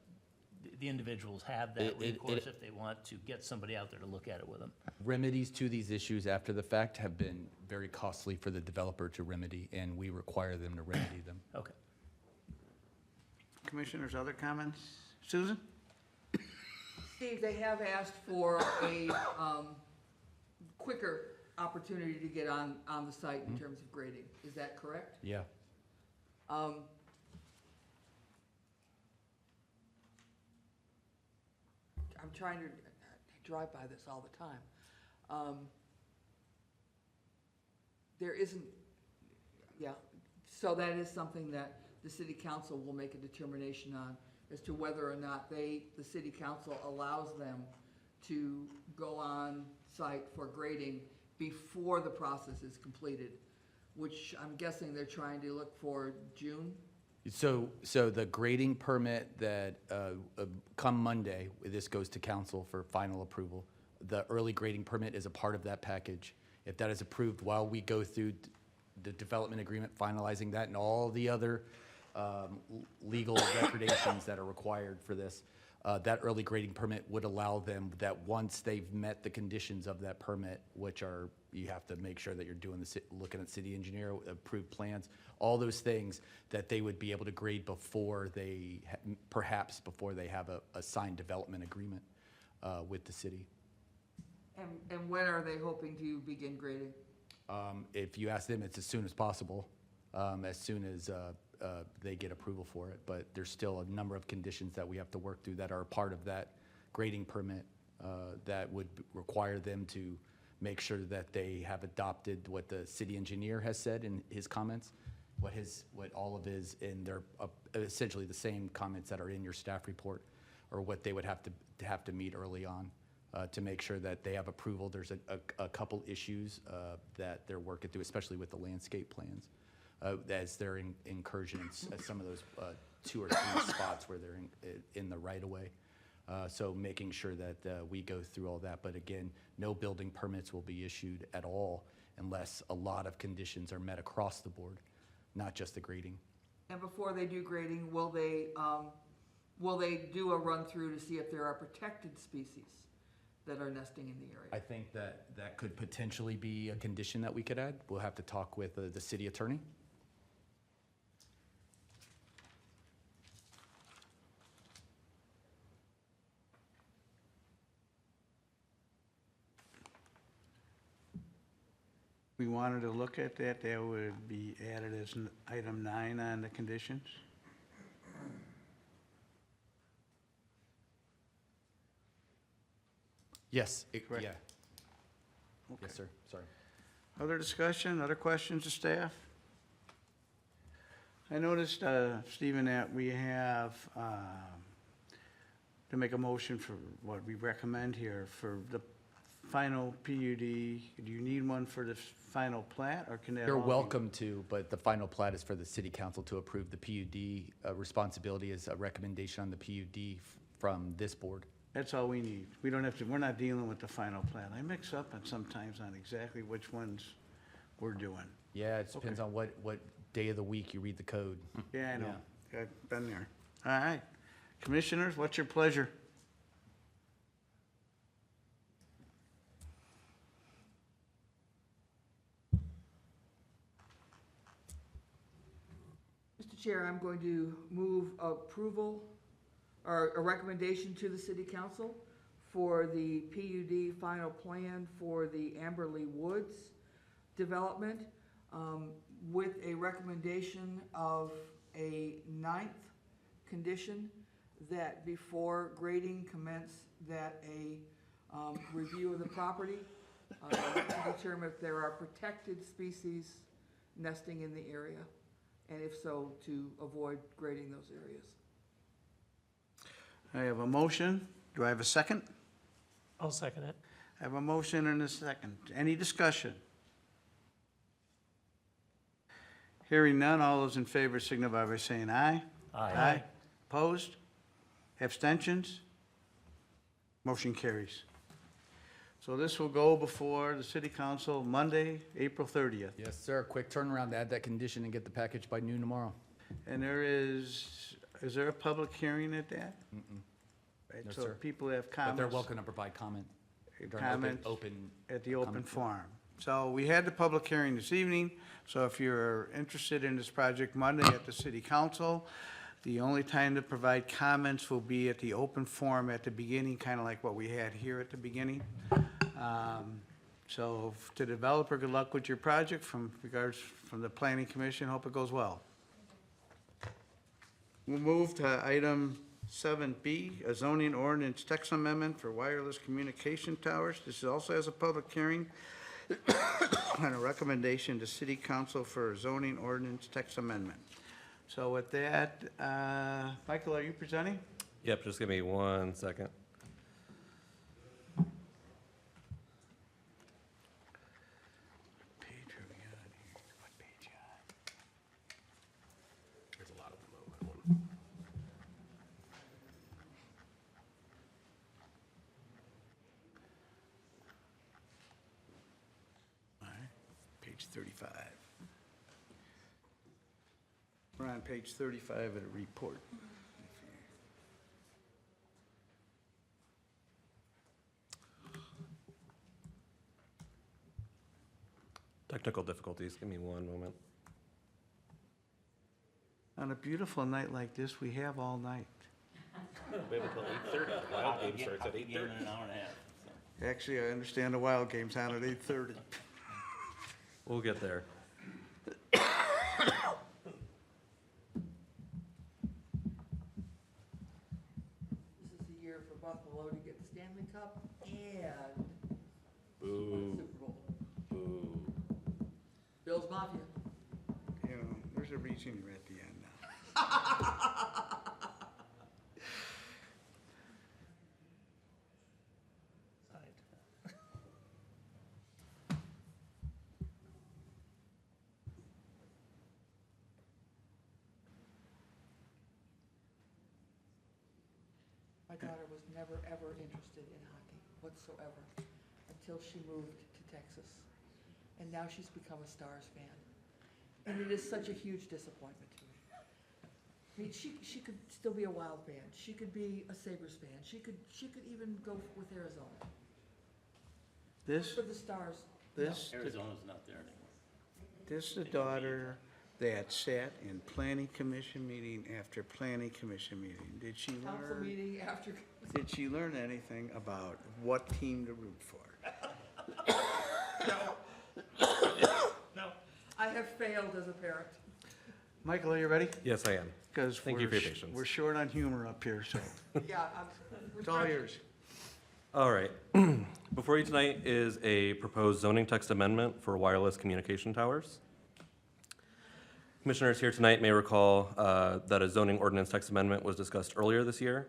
the individuals have that It- recourse if they want to get somebody out there to look at it with them. Remedies to these issues after the fact have been very costly for the developer to remedy, and we require them to remedy them. Okay. Commissioners, other comments? Susan? Steve, they have asked for a quicker opportunity to get on the site in terms of grading. Is that correct? Yeah. I'm trying to drive by this all the time. There isn't, yeah, so that is something that the city council will make a determination on as to whether or not the city council allows them to go on site for grading before the process is completed, which I'm guessing they're trying to look for June. So the grading permit that, come Monday, this goes to council for final approval. The early grading permit is a part of that package. If that is approved while we go through the development agreement, finalizing that and all the other legal recordations that are required for this, that early grading permit would allow them that once they've met the conditions of that permit, which are, you have to make sure that you're doing looking at city engineer, approved plans, all those things, that they would be able to grade before they, perhaps before they have a signed development agreement with the city. And when are they hoping to begin grading? If you ask them, it's as soon as possible, as soon as they get approval for it. But there's still a number of conditions that we have to work through that are part of that grading permit that would require them to make sure that they have adopted what the city engineer has said in his comments, what all of his, and they're essentially the same comments that are in your staff report, or what they would have to meet early on. To make sure that they have approval. There's a couple issues that they're working through, especially with the landscape plans, as they're incursion in some of those 2 or 3 spots where they're in the right of way. So making sure that we go through all that. But again, no building permits will be issued at all unless a lot of conditions are met across the board, not just the grading. And before they do grading, will they do a run-through to see if there are protected species that are nesting in the area? I think that could potentially be a condition that we could add. We'll have to talk with the city attorney. We wanted to look at that, that would be added as item 9 on the conditions. Yes, Correct. yeah. Okay. Yes, sir, sorry. Other discussion, other questions of staff? I noticed, Stephen, that we have to make a motion for what we recommend here for the final PUD. Do you need one for the final plat, or can that all You're be- welcome to, but the final plat is for the city council to approve. The PUD responsibility is a recommendation on the PUD from this board. That's all we need. We don't have to, we're not dealing with the final plat. I mix up on sometimes on exactly which ones we're doing. Yeah, it depends on what day of the week you read the code. Yeah, I know. I've been there. All right. Commissioners, what's your pleasure? Mr. Chair, I'm going to move approval or a recommendation to the city council for the PUD final plan for the Amberley Woods development, with a recommendation of a 9th condition that before grading commence, that a review of the property to determine if there are protected species nesting in the area, and if so, to avoid grading those areas. I have a motion. Do I have a second? I'll second it. I have a motion and a second. Any discussion? Hearing none, all those in favor signify by saying aye. Aye. Opposed? Abstentions? Motion carries. So this will go before the city council Monday, April 30th. Yes, sir. Quick turnaround, add that condition and get the package by noon tomorrow. And is there a public hearing at that? Right, No, so sir. if people have But comments. they're welcome to provide comment. during Comments open at the open comment. forum. So we had the public hearing this evening, so if you're interested in this project Monday at the city council, the only time to provide comments will be at the open forum at the beginning, kind of like what we had here at the beginning. So to the developer, good luck with your project from the planning commission, hope it goes well. We'll move to item 7B, a zoning ordinance text amendment for wireless communication towers. This also has a public hearing and a recommendation to city council for a zoning ordinance text amendment. So with that, Michael, are you presenting? Yep, just give me 1 second. Page are we on here? What page you on? There's a lot of them though, that one. All right, page 35. We're on page 35 of the report. Technical difficulties, give me 1 moment. On a beautiful night like this, we have all night. We have until 8:30. The wild game starts at 8:30. an hour and a half, so. Actually, I understand the wild game's on at 8:30. We'll get there. This is the year for Buffalo to get the Stanley Cup and Boo, Super Bowl. boo. Bills Mafia. You know, there's a reason you're at the end now. My daughter was never, ever interested in hockey whatsoever until she moved to Texas. And now she's become a Stars fan. And it is such a huge disappointment to me. I mean, she could still be a Wild fan. She could be a Sabres fan. She could even go with Arizona. This, For the Stars. this, Arizona's not there anymore. this is the daughter that sat in planning commission meeting after planning commission meeting. Did she Council learn, meeting after. did she learn anything about what team to root for? No. I have failed as a parent. Michael, are you ready? Yes, I am. Because Thank you for your patience. we're short on humor up here, so Yeah, it's all yours. All right. Before you tonight is a proposed zoning text amendment for wireless communication towers. Commissioners here tonight may recall that a zoning ordinance text amendment was discussed earlier this year.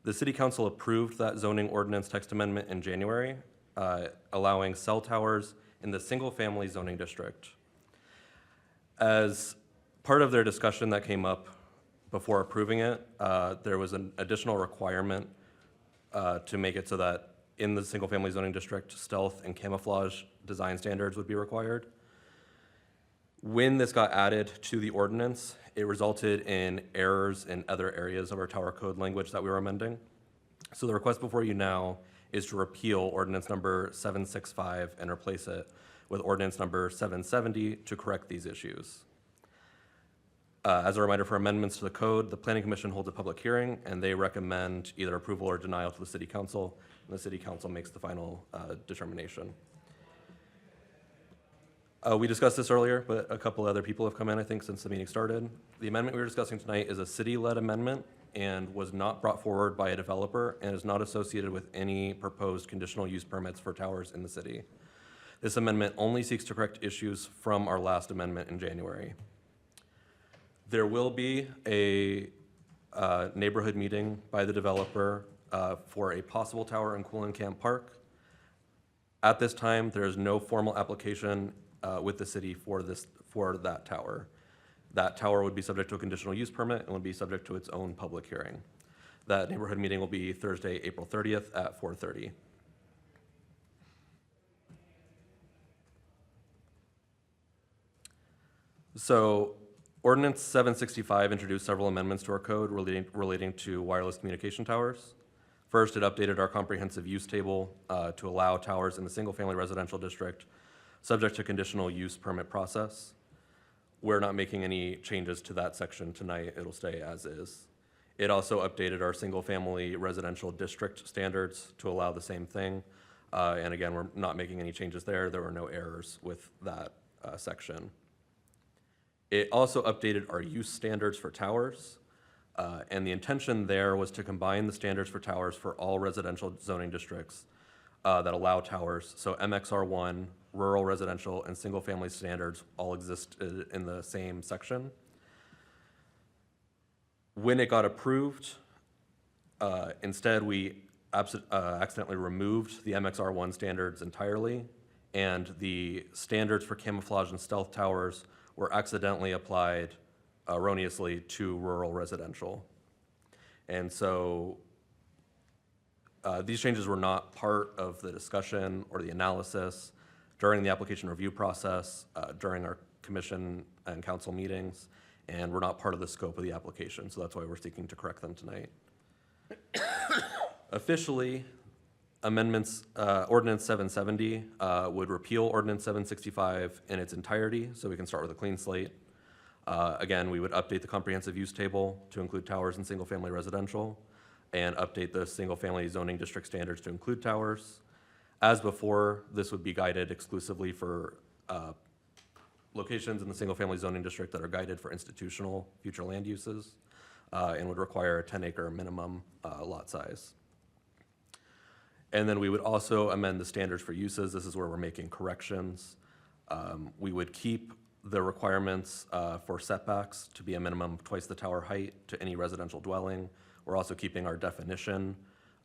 The City Council approved that zoning ordinance text amendment in January, allowing cell towers in the single-family zoning district. As part of their discussion that came up before approving it, there was an additional requirement to make it so that in the single-family zoning district, stealth and camouflage design standards would be required. When this got added to the ordinance, it resulted in errors in other areas of our tower code language that we were amending. So the request before you now is to repeal ordinance number 765 and replace it with ordinance number 770 to correct these issues. As a reminder for amendments to the code, the Planning Commission holds a public hearing and they recommend either approval or denial to the City Council, and the City Council makes the final determination. We discussed this earlier, but a couple other people have come in, I think, since the meeting started. The amendment we were discussing tonight is a city-led amendment and was not brought forward by a developer and is not associated with any proposed conditional use permits for towers in the city. This amendment only seeks to correct issues from our last amendment in January. There will be a neighborhood meeting by the developer for a possible tower in Camp Park. At this time, there is no formal application with the city for that tower. That tower would be subject to a conditional use permit and would be subject to its own public hearing. That neighborhood meeting will be Thursday, April 30th at 4:30. So Ordinance 765 introduced several amendments to our code relating to wireless communication towers. First, it updated our comprehensive use table to allow towers in the single-family residential district subject to conditional use permit process. We're not making any changes to that section tonight. It'll stay as is. It also updated our single-family residential district standards to allow the same thing. And again, we're not making any changes there. There were no errors with that section. It also updated our use standards for towers. And the intention there was to combine the standards for towers for all residential zoning districts that allow towers. So MXR1, rural residential, and single-family standards all exist in the same section. When it got approved, instead we accidentally removed the MXR1 standards entirely, and the standards for camouflage and stealth towers were accidentally applied erroneously to rural residential. And so these changes were not part of the discussion or the analysis during the application review process, during our commission and council meetings, and were not part of the scope of the application. So that's why we're seeking to correct them tonight. Officially, amendments, Ordinance 770 would repeal Ordinance 765 in its entirety, so we can start with a clean slate. Again, we would update the comprehensive use table to include towers in single-family residential, and update the single-family zoning district standards to include towers. As before, this would be guided exclusively for locations in the single-family zoning district that are guided for institutional future land uses, and would require a 10-acre minimum lot size. And then we would also amend the standards for uses. This is where we're making corrections. We would keep the requirements for setbacks to be a minimum of twice the tower height to any residential dwelling. We're also keeping our definition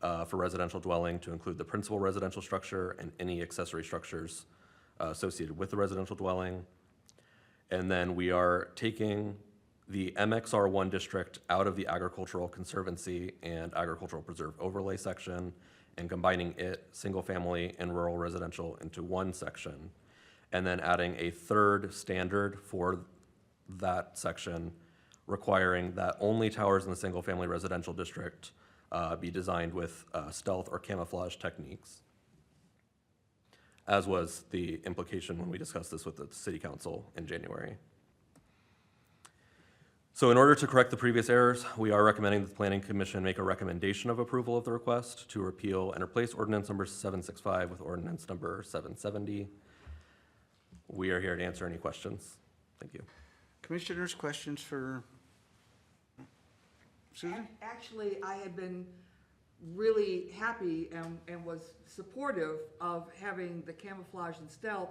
for residential dwelling to include the principal residential structure and any accessory structures associated with the residential dwelling. And then we are taking the MXR1 district out of the agricultural conservancy and agricultural preserve overlay section and combining it, single family and rural residential, into one section. And then adding a third standard for that section requiring that only towers in the single family residential district be designed with stealth or camouflage techniques, as was the implication when we discussed this with the city council in January. So in order to correct the previous errors, we are recommending that the Planning Commission make a recommendation of approval of the request to repeal and replace ordinance number 765 with ordinance number 770. We are here to answer any questions. Thank you. Commissioners, questions for Susan? Actually, I had been really happy and was supportive of having the camouflage and stealth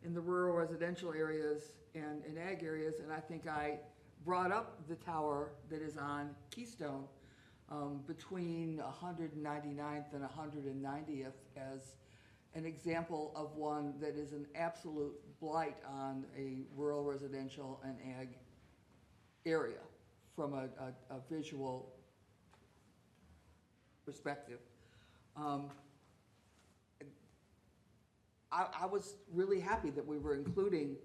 in the rural residential areas and in ag areas, and I think I brought up the tower that is on Keystone between 199th and 190th as an example of one that is an absolute blight on a rural residential and ag area from a visual perspective. I was really happy that we were including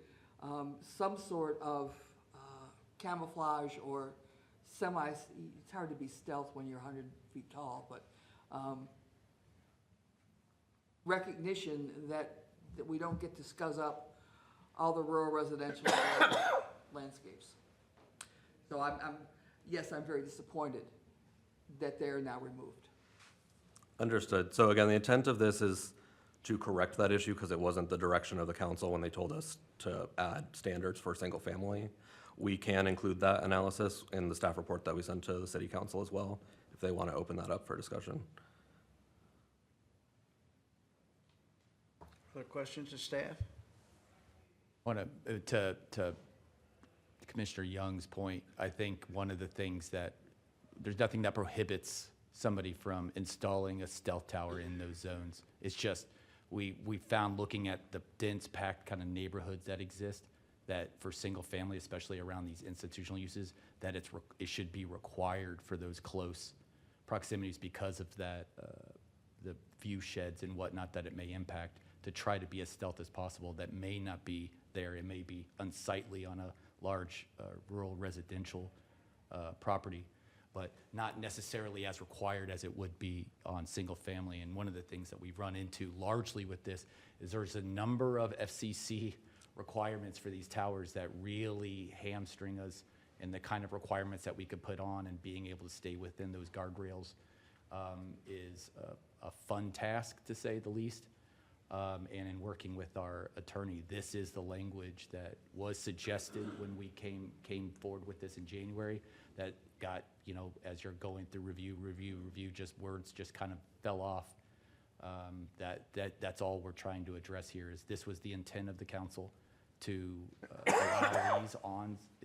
some sort of camouflage or it's hard to be stealth when you're 100 feet tall, but recognition that we don't get to scuzz up all the rural residential landscapes. So yes, I'm very disappointed that they are now removed. Understood. So again, the intent of this is to correct that issue because it wasn't the direction of the council when they told us to add standards for single family. We can include that analysis in the staff report that we send to the city council as well, if they want to open that up for discussion. Other questions of staff? I want to Commissioner Young's point, I think one of the things that, there's nothing that prohibits somebody from installing a stealth tower in those zones. It's just, we found looking at the dense packed kind of neighborhoods that exist, that for single family, especially around these institutional uses, that it should be required for those close proximities because of that, the view sheds and whatnot that it may impact, to try to be as stealth as possible. That may not be there. It may be unsightly on a large rural residential property, but not necessarily as required as it would be on single family. And one of the things that we've run into largely with this is there's a number of FCC requirements for these towers that really hamstring us, and the kind of requirements that we could put on and being able to stay within those guardrails is a fun task, to say the least. And in working with our attorney, this is the language that was suggested when we came forward with this in January, that got, you know, as you're going through review, just words just kind of fell off. That's all we're trying to address here, is this was the intent of the council, to allow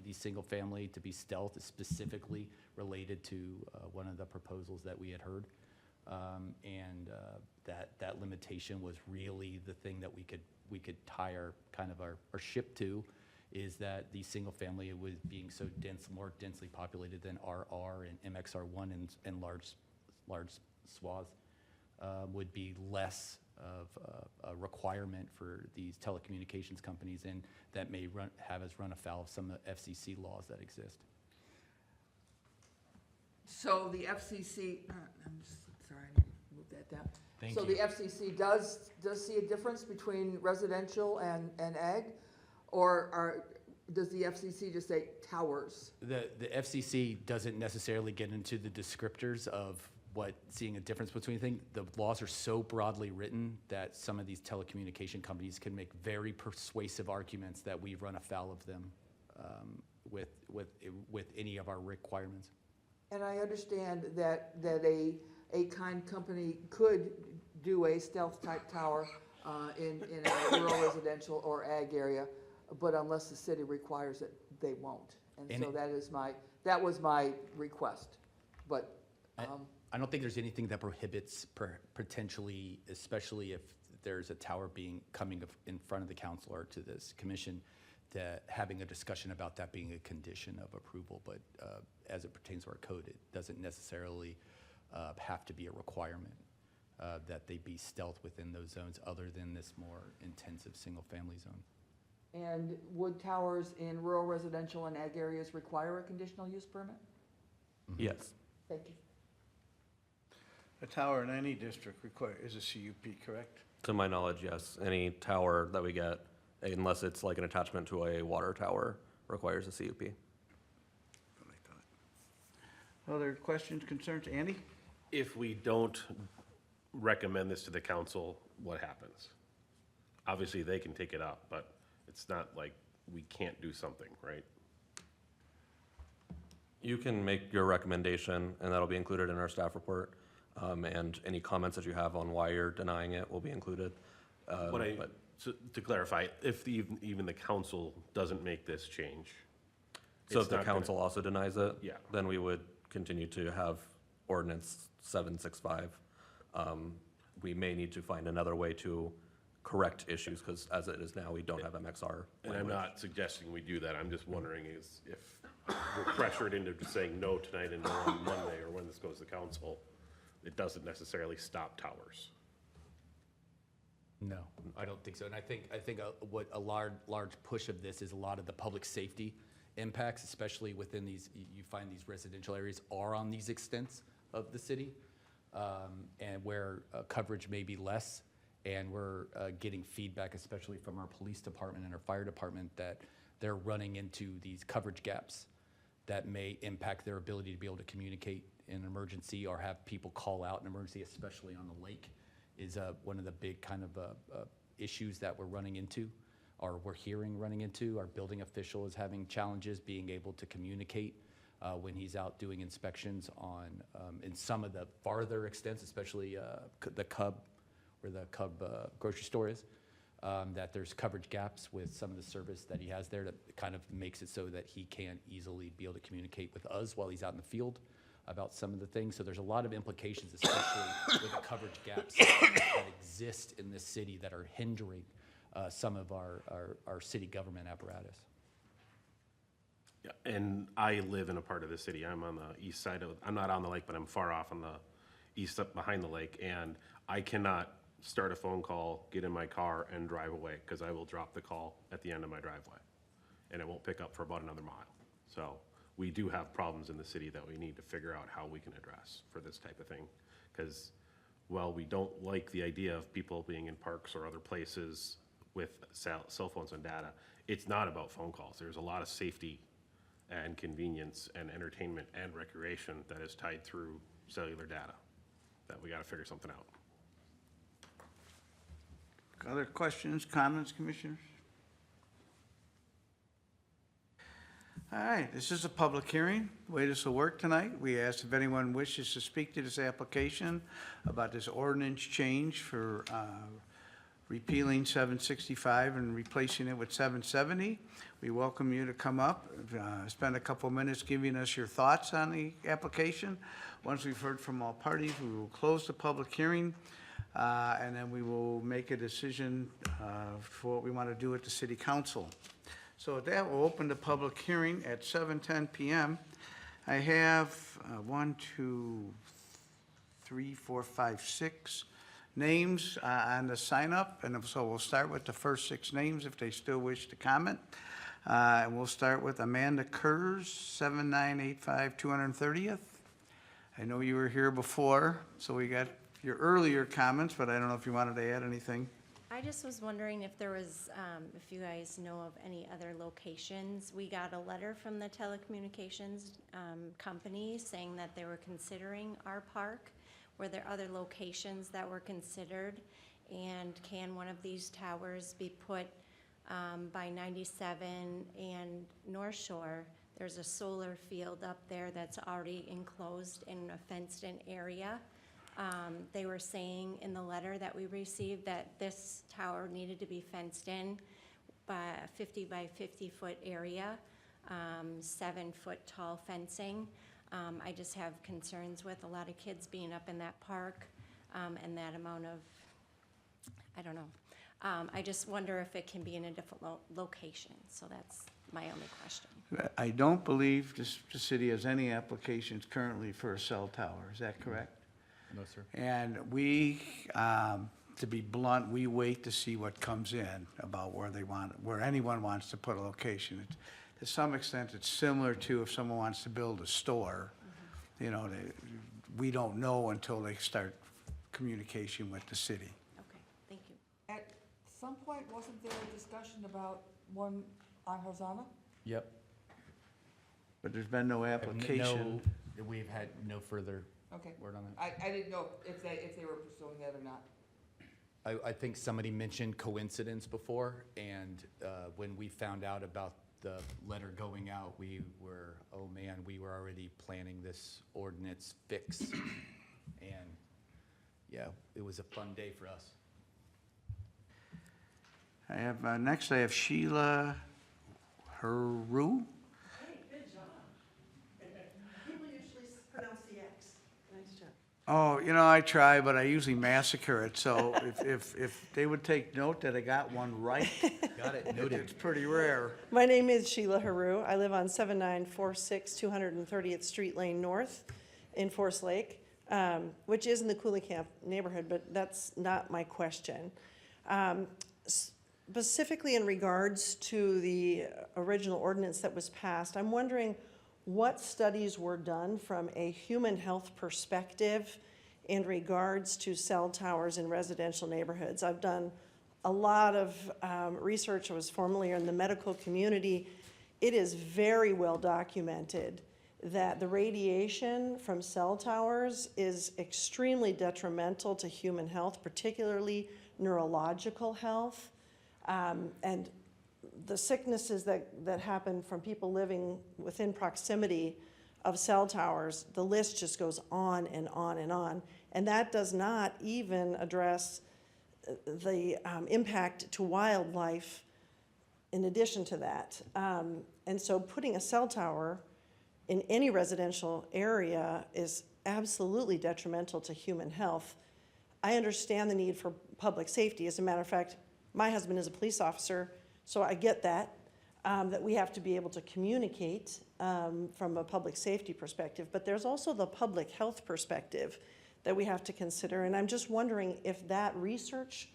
these single family to be stealth, specifically related to one of the proposals that we had heard. That limitation was really the thing that we could tie our ship to, is that the single family, was being so dense, more densely populated than RR and MXR1 and large swaths, would be less of a requirement for these telecommunications companies, and that may have us run afoul of some of the FCC laws that exist. So the FCC, I'm just, sorry, I need to move that down. Thank So you. the FCC does see a difference between residential and ag? Or does the FCC just say towers? The FCC doesn't necessarily get into the descriptors of seeing a difference between things. The laws are so broadly written that some of these telecommunication companies can make very persuasive arguments that we run afoul of them with any of our requirements. And I understand that a kind company could do a stealth type tower in a rural residential or ag area, but unless the city requires it, they won't. And so that was my request, but. I don't think there's anything that prohibits potentially, especially if there's a tower coming in front of the council or to this commission, that having a discussion about that being a condition of approval. But as it pertains to our code, it doesn't necessarily have to be a requirement that they be stealth within those zones, other than this more intensive single-family zone. And would towers in rural residential and ag areas require a conditional use permit? Yes. Thank you. A tower in any district is a CUP, correct? To my knowledge, yes. Any tower that we get, unless it's like an attachment to a water tower, requires a CUP. Other questions, concerns? Andy? If we don't recommend this to the council, what happens? Obviously, they can take it up, but it's not like we can't do something, right? You can make your recommendation, and that'll be included in our staff report. And any comments that you have on why you're denying it will be included. So to clarify, if even the council doesn't make this change. So if the council also denies it? Yeah. Then we would continue to have Ordinance 765. We may need to find another way to correct issues, because as it is now, we don't have MXR. And I'm not suggesting we do that. I'm just wondering if we're pressured into saying no tonight and no on Monday, or when this goes to council, it doesn't necessarily stop towers. No, I don't think so. And I think what a large push of this is a lot of the public safety impacts, especially within these, you find these residential areas are on these extents of the city, and where coverage may be less. And we're getting feedback, especially from our police department and our fire department, that they're running into these coverage gaps that may impact their ability to be able to communicate in an emergency or have people call out an emergency, especially on the lake, is one of the big kind of issues that we're running into, or we're hearing running into. Our building official is having challenges being able to communicate when he's out doing inspections on, in some of the farther extents, especially the Cub, where the Cub grocery store is, that there's coverage gaps with some of the service that he has there that kind of makes it so that he can't easily be able to communicate with us while he's out in the field about some of the things. So there's a lot of implications, especially with the coverage gaps that exist in this city that are hindering some of our city government apparatus. Yeah, and I live in a part of the city. I'm on the east side of, I'm not on the lake, but I'm far off on the east up behind the lake. And I cannot start a phone call, get in my car and drive away because I will drop the call at the end of my driveway. And it won't pick up for about another mile. So we do have problems in the city that we need to figure out how we can address for this type of thing. Because while we don't like the idea of people being in parks or other places with cell phones and data, it's not about phone calls. There's a lot of safety and convenience and entertainment and recreation that is tied through cellular data that we got to figure something out. Other questions, comments, commissioners? All right, this is a public hearing. The way this will work tonight, we asked if anyone wishes to speak to this application about this ordinance change for repealing 765 and replacing it with 770. We welcome you to come up, spend a couple minutes giving us your thoughts on the application. Once we've heard from all parties, we will close the public hearing, and then we will make a decision for what we want to do at the city council. So with that, we'll open the public hearing at 7:10 p.m. I have 1, 2, 3, 4, 5, 6 names on the sign-up, and so we'll start with the first 6 names if they still wish to comment. And we'll start with Amanda Kurz, 7985 230th. I know you were here before, so we got your earlier comments, but I don't know if you wanted to add anything. I just was wondering if there was, if you guys know of any other locations. We got a letter from the telecommunications company saying that they were considering our park. Were there other locations that were considered? And can one of these towers be put by 97 and North Shore? There's a solar field up there that's already enclosed in a fenced-in area. They were saying in the letter that we received that this tower needed to be fenced in by a 50 by 50 foot area, 7 foot tall fencing. I just have concerns with a lot of kids being up in that park, and that amount of, I don't know. I just wonder if it can be in a different location, so that's my only question. I don't believe the city has any applications currently for a cell tower. Is that correct? No, sir. And we, to be blunt, we wait to see what comes in about where anyone wants to put a location. To some extent, it's similar to if someone wants to build a store. You know, we don't know until they start communication with the city. Okay, thank you. At some point, wasn't there a discussion about one on Hosanna? Yep. But there's been no application. We've had no further Okay. word on that. I didn't know if they were pursuing that or not. I think somebody mentioned coincidence before, and when we found out about the letter going out, we were, oh man, we were already planning this ordinance fix. And yeah, it was a fun day for us. I have, next I have Sheila Haru. Hey, good job. People usually pronounce the X. Nice job. Oh, you know, I try, but I usually massacre it, so if they would take note that I got one right, Got it, noted. it's pretty rare. My name is Sheila Haru. I live on 7946 230th Street Lane North in Forest Lake, which is in the Cul-De-Sac neighborhood, but that's not my question. Specifically in regards to the original ordinance that was passed, I'm wondering what studies were done from a human health perspective in regards to cell towers in residential neighborhoods. I've done a lot of research. I was formerly in the medical community. It is very well documented that the radiation from cell towers is extremely detrimental to human health, particularly neurological health. And the sicknesses that happen from people living within proximity of cell towers, the list just goes on and on and on. And that does not even address the impact to wildlife in addition to that. And so putting a cell tower in any residential area is absolutely detrimental to human health. I understand the need for public safety. As a matter of fact, my husband is a police officer, so I get that. that we have to be able to communicate from a public safety perspective, but there's also the public health perspective that we have to consider. And I'm just wondering if that research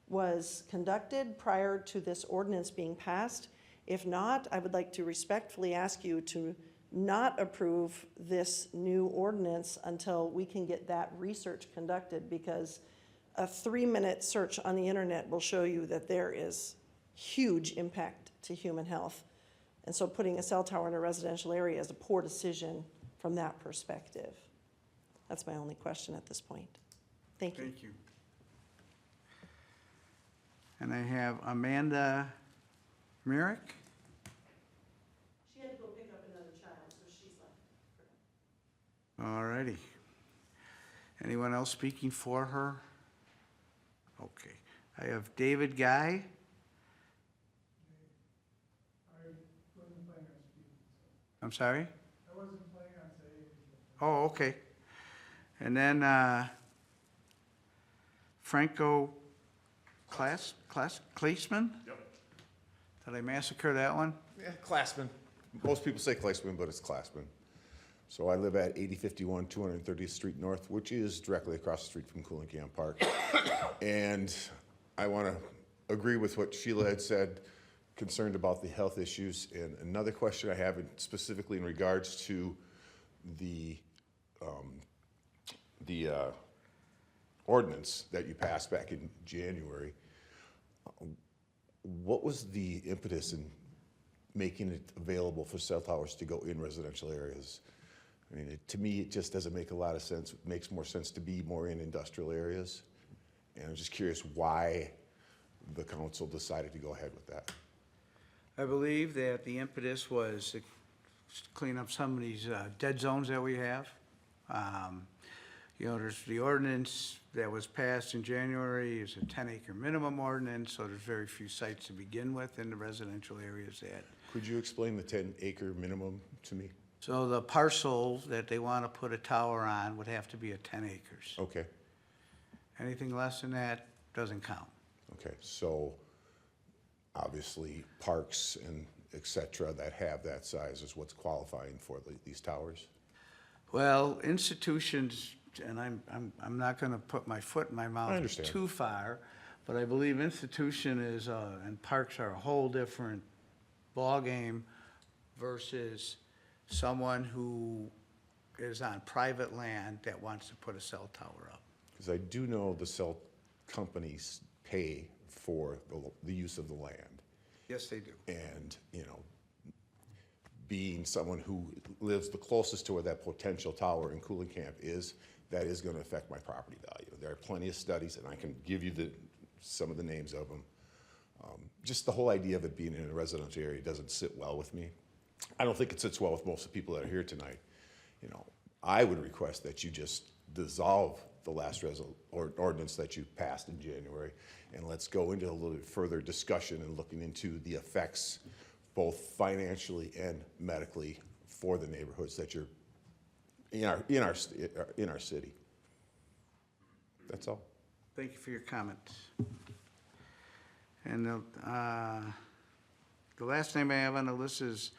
was conducted prior to this ordinance being passed. If not, I would like to respectfully ask you to not approve this new ordinance until we can get that research conducted, because a 3-minute search on the internet will show you that there is huge impact to human health. And so putting a cell tower in a residential area is a poor decision from that perspective. That's my only question at this point. Thank you. Thank you. And I have Amanda Merrick. She had to go pick up another child, so she's left. All righty. Anyone else speaking for her? Okay. I have David Guy. I'm sorry? I wasn't planning on saying anything. Oh, okay. And then Franco Kleisman? Yep. Did I massacre that one? Yeah, Classman. Most people say Classman, but it's Classman. So I live at 8051 230th Street North, which is directly across the street from Cooling Park. And I want to agree with what Sheila had said, concerned about the health issues. And another question I have specifically in regards to the ordinance that you passed back in January. What was the impetus in making it available for cell towers to go in residential areas? I mean, to me, it just doesn't make a lot of sense. It makes more sense to be more in industrial areas. And I'm just curious why the council decided to go ahead with that. I believe that the impetus was to clean up some of these dead zones that we have. You know, there's the ordinance that was passed in January is a 10-acre minimum ordinance, so there's very few sites to begin with in the residential areas that. Could you explain the 10-acre minimum to me? So the parcel that they want to put a tower on would have to be at 10 acres. Okay, Anything less than that doesn't count. okay, so obviously parks and et cetera that have that size is what's qualifying for these towers? Well, institutions, and I'm not going to put my foot in my mouth understand. too far, but I believe institution is, and parks are a whole different ballgame versus someone who is on private land that wants to put a cell tower up. Because I do know the cell companies pay for the use of the land. Yes, they do. And, you know, being someone who lives the closest to where that potential tower in Cooling Camp is, that is going to affect my property value. There are plenty of studies, and I can give you some of the names of them. Just the whole idea of it being in a residential area doesn't sit well with me. I don't think it sits well with most of the people that are here tonight. You know, I would request that you just dissolve the last ordinance that you passed in January, and let's go into a little bit further discussion and looking into the effects, both financially and medically, for the neighborhoods that you're in our city. That's all. Thank you for your comments. And the last name I have on the list is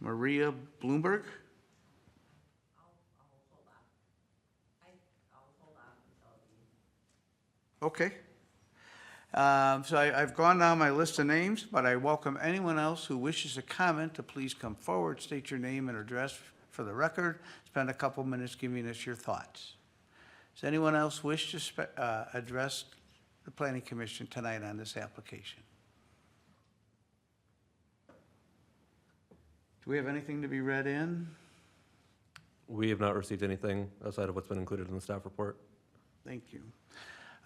Maria Bloomberg. Okay. So I've gone down my list of names, but I welcome anyone else who wishes to comment to please come forward, state your name and address for the record, spend a couple minutes giving us your thoughts. Does anyone else wish to address the Planning Commission tonight on this application? Do we have anything to be read in? We have not received anything outside of what's been included in the staff report. Thank you.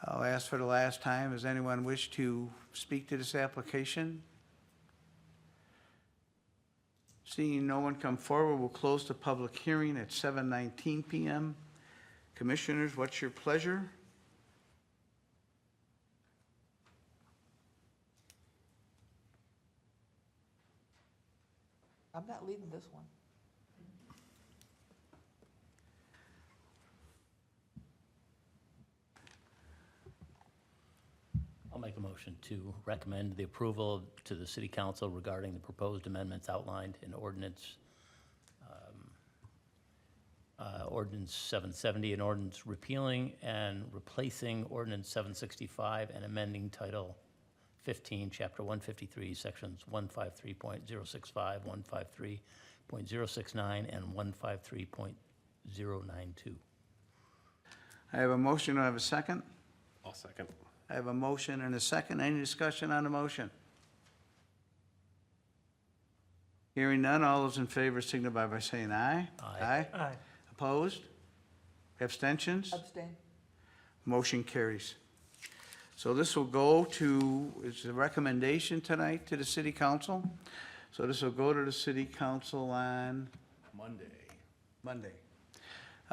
I'll ask for the last time, does anyone wish to speak to this application? Seeing no one come forward, we'll close the public hearing at 7:19 p.m. Commissioners, what's your pleasure? I'm not leading this one. I'll make make a motion to recommend the approval to the city council regarding the proposed amendments outlined in ordinance, ordinance 770, an ordinance repealing and replacing ordinance 765 and amending title 15, chapter 153, sections 153.065, 153.069, and 153.092. I have a motion, do I have a second? I'll second. I have a motion and a second. Any discussion on the motion? Hearing none, all those in favor signify by saying aye. Aye. Aye. Opposed? Abstentions? Abstain. Motion carries. So this will go to, it's a recommendation tonight to the city council. So this will go to the city council on Monday.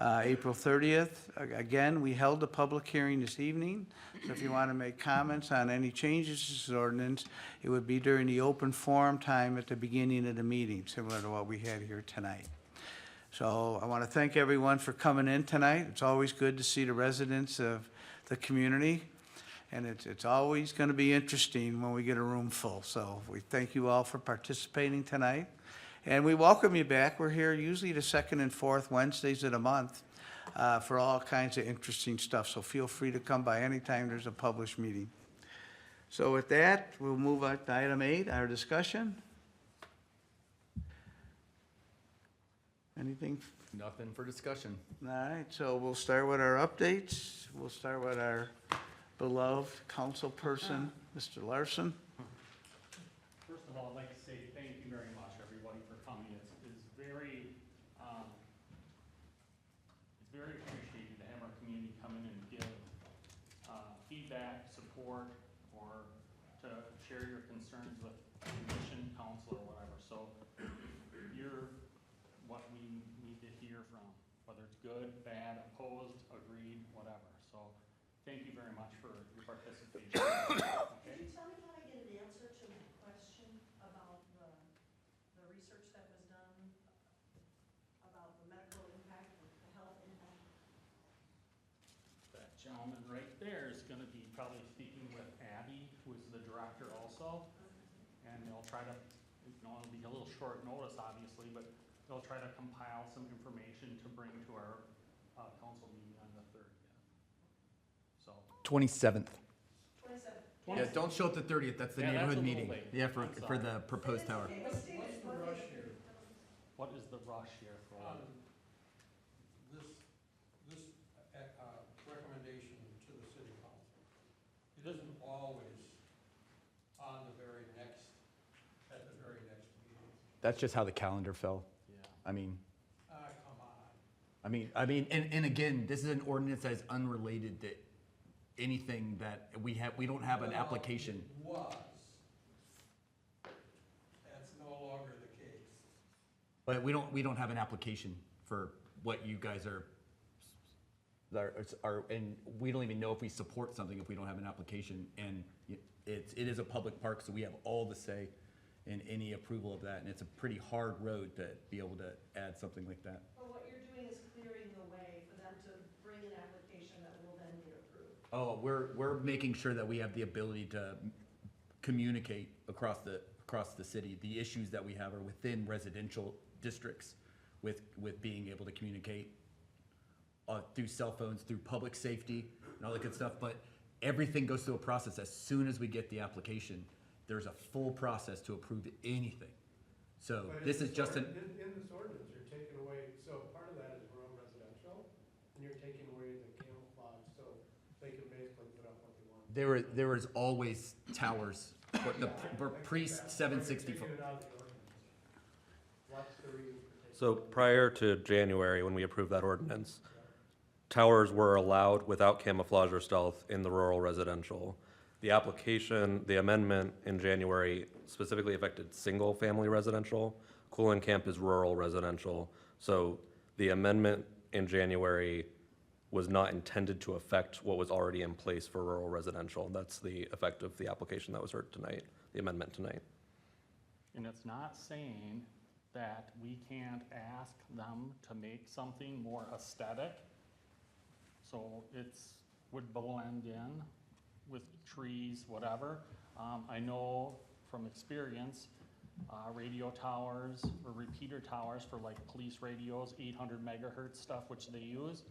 April 30th. Again, we held a public hearing this evening. So if you want to make comments on any changes to this ordinance, it would be during the open forum time at the beginning of the meeting, similar to what we had here tonight. So I want to thank everyone for coming in tonight. It's always good to see the residents of the community. And it's always going to be interesting when we get a room full. So we thank you all for participating tonight. And we welcome you back. We're here usually the second and fourth Wednesdays of the month for all kinds of interesting stuff. So feel free to come by anytime there's a published meeting. So with that, we'll move on to item 8, our discussion. Anything? Nothing for discussion. All right, so we'll start with our updates. We'll start with our beloved councilperson, Mr. Larson. First of all, I'd like to say thank you very much, everybody, for coming. It's very appreciated to have our community come in and give feedback, support, or to share your concerns with commission, council, or whatever. So you're what we need to hear from, whether it's good, bad, opposed, agreed, whatever. So thank you very much for your participation. Can you tell me how I get an answer to my question about the research that was done about the medical impact, the health impact? That gentleman right there is gonna be probably speaking with Abby, who is the director also. And they'll try to, it'll be a little short notice, obviously, but they'll try to compile some information to bring to our council meeting on the 30th. So. 27th. 27th. Yeah, don't show up the 30th, that's the Yeah, that's neighborhood a little meeting. late. Yeah, I'm for the sorry. proposed tower. What's the rush here? What is the rush here for? This recommendation to the city council. It isn't always on the very next, at the very next meeting. That's just how the calendar fell. Yeah. I mean, Come on. and again, this is an ordinance that is unrelated to anything that we don't have an application. Was. That's no longer the case. But we don't have an application for what you guys are, and we don't even know if we support something if we don't have an application. And it is a public park, so we have all the say in any approval of that. And it's a pretty hard road to be able to add something like that. But what you're doing is clearing the way for them to bring an application that will then get approved. Oh, we're making sure that we have the ability to communicate across the city. The issues that we have are within residential districts with being able to communicate through cell phones, through public safety and all that good stuff. But everything goes through a process. As soon as we get the application, there's a full process to approve anything. So this is just an. In this ordinance, you're taking away, so part of that is rural residential, and you're taking away the camouflage, so they can basically put up what they want. There is always towers, but the priest 764. What's the reason for taking? So prior to January, when we approved that ordinance, towers were allowed without camouflage or stealth in the rural residential. The application, the amendment in January specifically affected single-family residential. Cul-De-Sac is rural residential. So the amendment in January was not intended to affect what was already in place for rural residential. That's the effect of the application that was heard tonight, the amendment tonight. And it's not saying that we can't ask them to make something more aesthetic. So would blend in with trees, whatever. I know from experience, radio towers or repeater towers for like police radios, 800 megahertz stuff, which they use.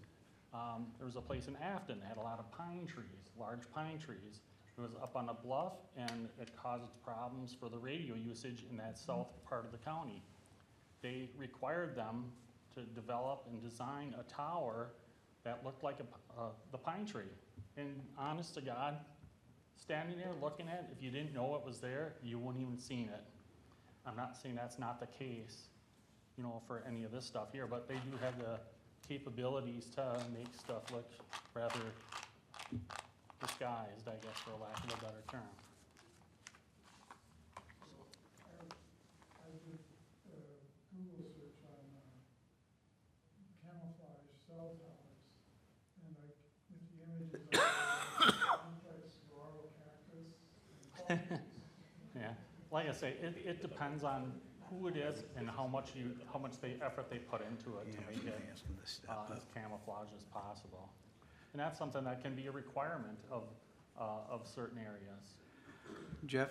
There was a place in Afton that had a lot of pine trees, large pine trees. It was up on a bluff, and it caused problems for the radio usage in that south part of the county. They required them to develop and design a tower that looked like the pine tree. And honest to God, standing there looking at it, if you didn't know it was there, you wouldn't even seen it. I'm not saying that's not the case, you know, for any of this stuff here, but they do have the capabilities to make stuff look rather disguised, I guess, for lack of a better term. I did Google search on camouflage cell towers, and like with the images of complex saguaro cactus and palm trees. Yeah, like I say, it depends on who it is and how much effort they put into it to make it as camouflage as possible. And that's something that can be a requirement of certain areas. Jeff,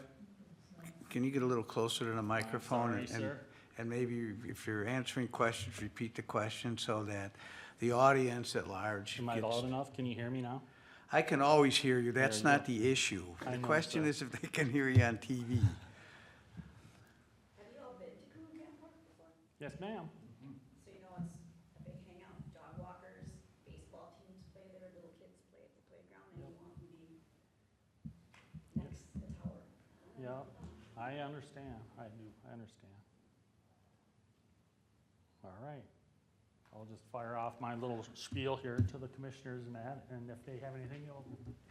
can you get a little closer to the microphone? sorry, sir. And maybe if you're answering questions, repeat the question so that the audience at large Am I gets. loud enough? Can you hear me now? I can always hear you. That's There you not the issue. I The know, question sir. is if they can hear you on TV. Have you all been to Cul-De-Sac Park before? Yes, ma'am. So you know it's a big hangout, dog walkers, baseball teams play there, little kids play at the playground, and you want to be next to the tower. Yeah, I understand. I do, I understand. All right. I'll just fire off my little spiel here to the commissioners and that, and if they have anything, you'll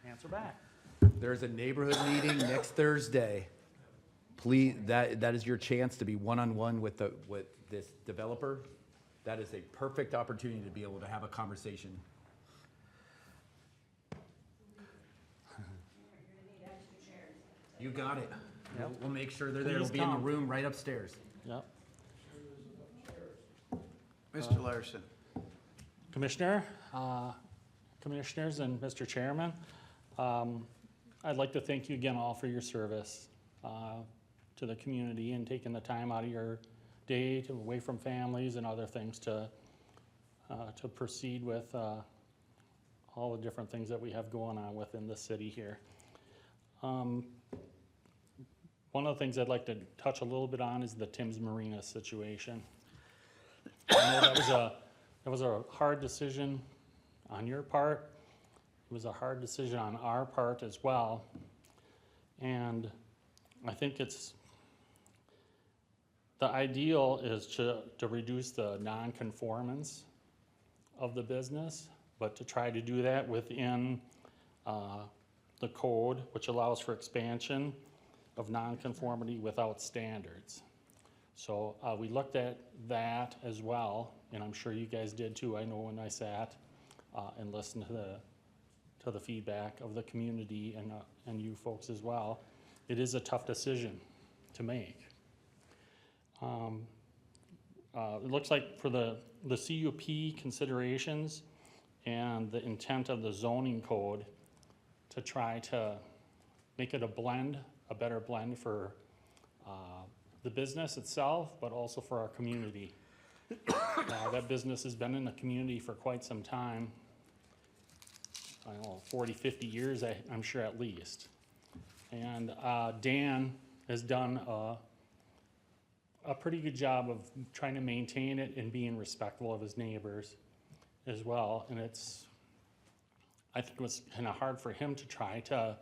answer back. There's a neighborhood meeting next Thursday. Please, that is your chance to be one-on-one with this developer. That is a perfect opportunity to be able to have a conversation. You got it. Yep. We'll make sure they're there. Please It'll be in the come. room right upstairs. Yep. Mr. Larson. Commissioners and Mr. Chairman, I'd like to thank you again all for your service to the community and taking the time out of your day to away from families and other things to proceed with all the different things that we have going on within the city here. One of the things I'd like to touch a little bit on is the Tim's Marina situation. I know that was a hard decision on your part. It was a hard decision on our part as well. And I think the ideal is to reduce the non-conformance of the business, but to try to do that within the code, which allows for expansion of non-conformity without standards. So we looked at that as well, and I'm sure you guys did too. I know when I sat and listened to the feedback of the community and you folks as well. It is a tough decision to make. It looks like for the CUP considerations and the intent of the zoning code to try to make it a better blend for the business itself, but also for our community. That business has been in the community for quite some time. I don't know, 40, 50 years, I'm sure at least. And Dan has done a pretty good job of trying to maintain it and being respectful of his neighbors as well. And I think it was kind of hard for him to try to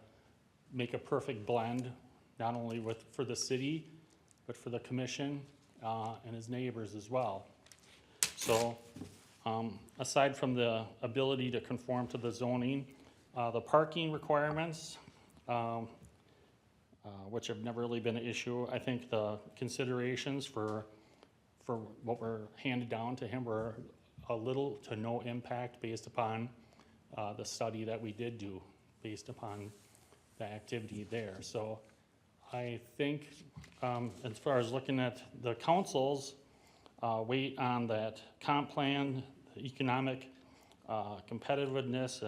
make a perfect blend, not only for the city, but for the commission and his neighbors as well. So aside from the ability to conform to the zoning, the parking requirements, which have never really been an issue, I think the considerations for what were handed down to him were a little to no impact based upon the study that we did do based upon the activity there. So I think as far as looking at the council's weight on that comp plan, the economic competitiveness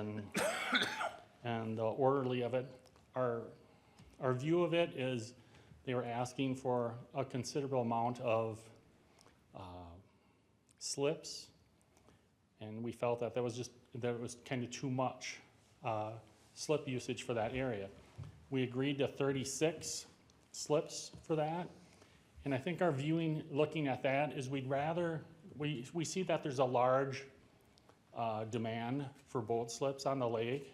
and the orderly of it. Our view of it is they were asking for a considerable amount of slips, and we felt that that was kind of too much slip usage for that area. We agreed to 36 slips for that, and I think our viewing, looking at that, is we'd rather, we see that there's a large demand for boat slips on the lake,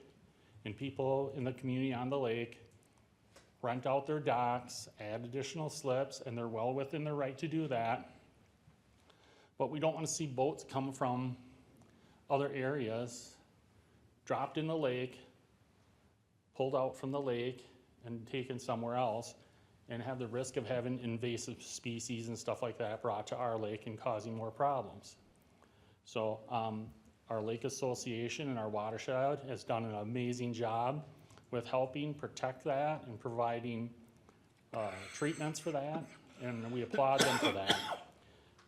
and people in the community on the lake rent out their docks, add additional slips, and they're well within their right to do that. But we don't want to see boats come from other areas, dropped in the lake, pulled out from the lake, and taken somewhere else, and have the risk of having invasive species and stuff like that brought to our lake and causing more problems. So our lake association and our watershed has done an amazing job with helping protect that and providing treatments for that, and we applaud them for that.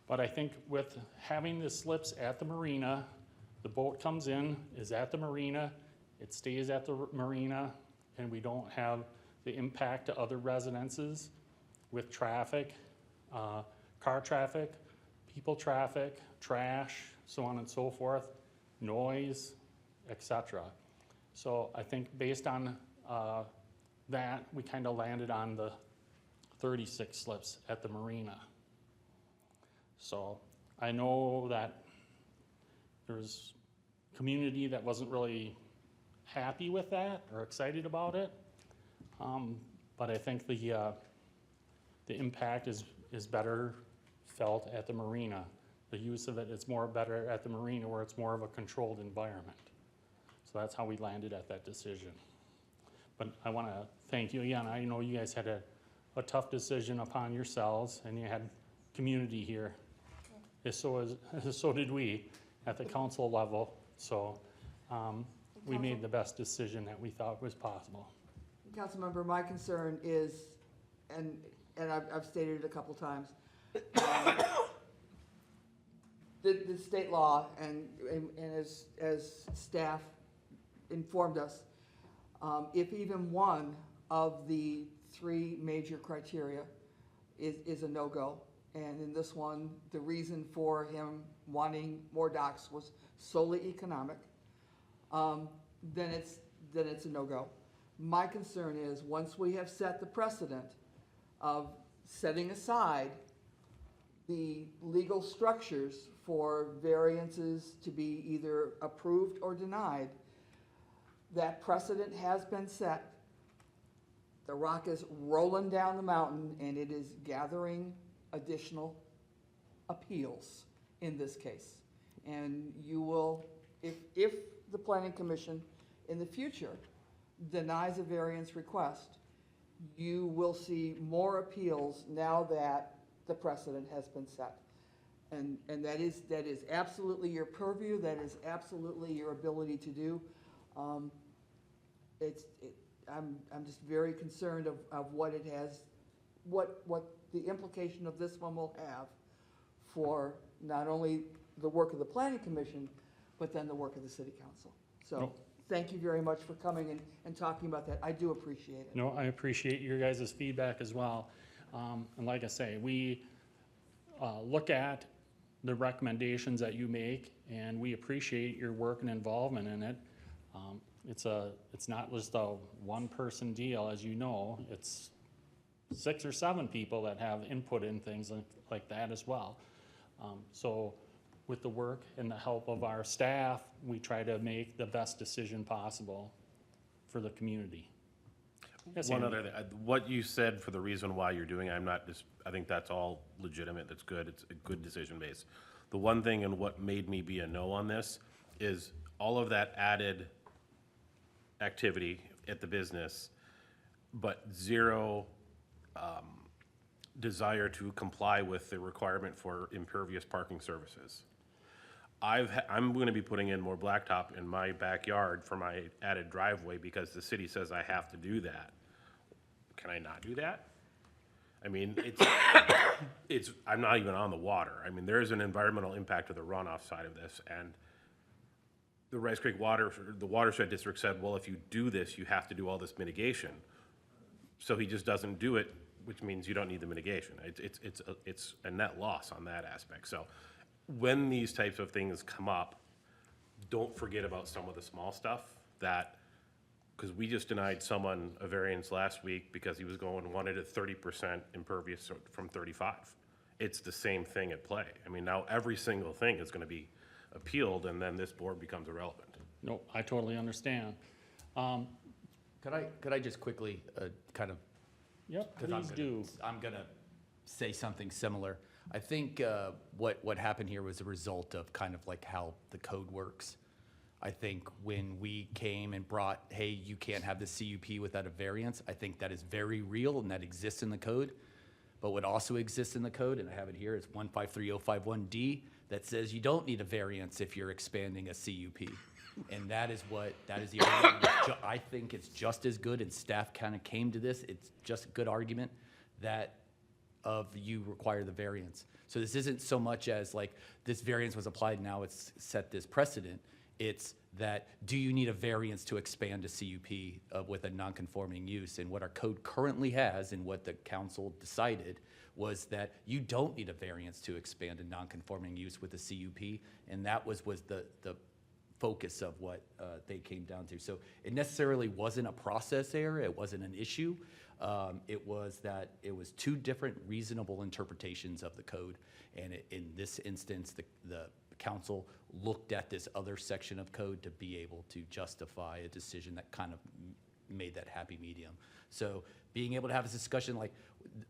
But I think with having the slips at the marina, the boat comes in, is at the marina, it stays at the marina, and we don't have the impact to other residences with traffic, car traffic, people traffic, trash, so on and so forth, noise, etc. So I think based on that, we kind of landed on the 36 slips at the marina. So I know that there's community that wasn't really happy with that or excited about it, but I think the impact is better felt at the marina. The use of it is better at the marina where it's more of a controlled environment. So that's how we landed at that decision. But I want to thank you again. I know you guys had a tough decision upon yourselves, and you had community here. So did we at the council level. So we made the best decision that we thought was possible. Councilmember, my concern is, and I've stated it a couple times, the state law and as staff informed us, if even one of the 3 major criteria is a no-go, and in this one, the reason for him wanting more docks was solely economic, then it's a no-go. My concern is, once we have set the precedent of setting aside the legal structures for variances to be either approved or denied, that precedent has been set. The rock is rolling down the mountain, and it is gathering additional appeals in this case. And you will, if the Planning Commission in the future denies a variance request, you will see more appeals now that the precedent has been set. And that is absolutely your purview, that is absolutely your ability to do. I'm just very concerned of what it has, what the implication of this one will have for not only the work of the Planning Commission, but then the work of the City Council. So thank you very much for coming and talking about that. I do appreciate it. No, I appreciate your guys' feedback as well. And like I say, we look at the recommendations that you make, and we appreciate your work and involvement in it. It's not just a one-person deal, as you know. It's 6 or 7 people that have input in things like that as well. So with the work and the help of our staff, we try to make the best decision possible for the community. Yes, One Andy? other thing, what you said for the reason why you're doing it, I think that's all legitimate, that's good, it's a good decision base. The one thing and what made me be a no on this is all of that added activity at the business, but zero desire to comply with the requirement for impervious parking services. I'm going to be putting in more blacktop in my backyard for my added driveway because the city says I have to do that. Can I not do that? I mean, I'm not even on the water. I mean, there is an environmental impact to the runoff side of this, and the Rice Creek the watershed district said, well, if you do this, you have to do all this mitigation. So he just doesn't do it, which means you don't need the mitigation. It's a net loss on that aspect. So when these types of things come up, don't forget about some of the small stuff that, because we just denied someone a variance last week because he was wanted a 30% impervious from 35. It's the same thing at play. I mean, now every single thing is gonna be appealed, and then this board becomes irrelevant. No, I totally understand. Could I just quickly, kind of? Yep, 'cause please do. I'm gonna say something similar. I think, what happened here was a result of kind of like how the code works. I think when we came and brought, hey, you can't have the CUP without a variance, I think that is very real and that exists in the code. But what also exists in the code, and I have it here, is 153051D, that says you don't need a variance if you're expanding a CUP. And that is the argument. I think it's just as good, and staff kind of came to this, it's just a good argument that you require the variance. So this isn't so much as like, this variance was applied, now it's set this precedent. It's that, do you need a variance to expand a CUP with a non-conforming use? And what our code currently has, and what the council decided, was that you don't need a variance to expand a non-conforming use with a CUP, and that was the focus of what they came down to. So it necessarily wasn't a process error, it wasn't an issue. It was that it was two different reasonable interpretations of the code, and in this instance, the council looked at this other section of code to be able to justify a decision that kind of made that happy medium. So being able to have this discussion like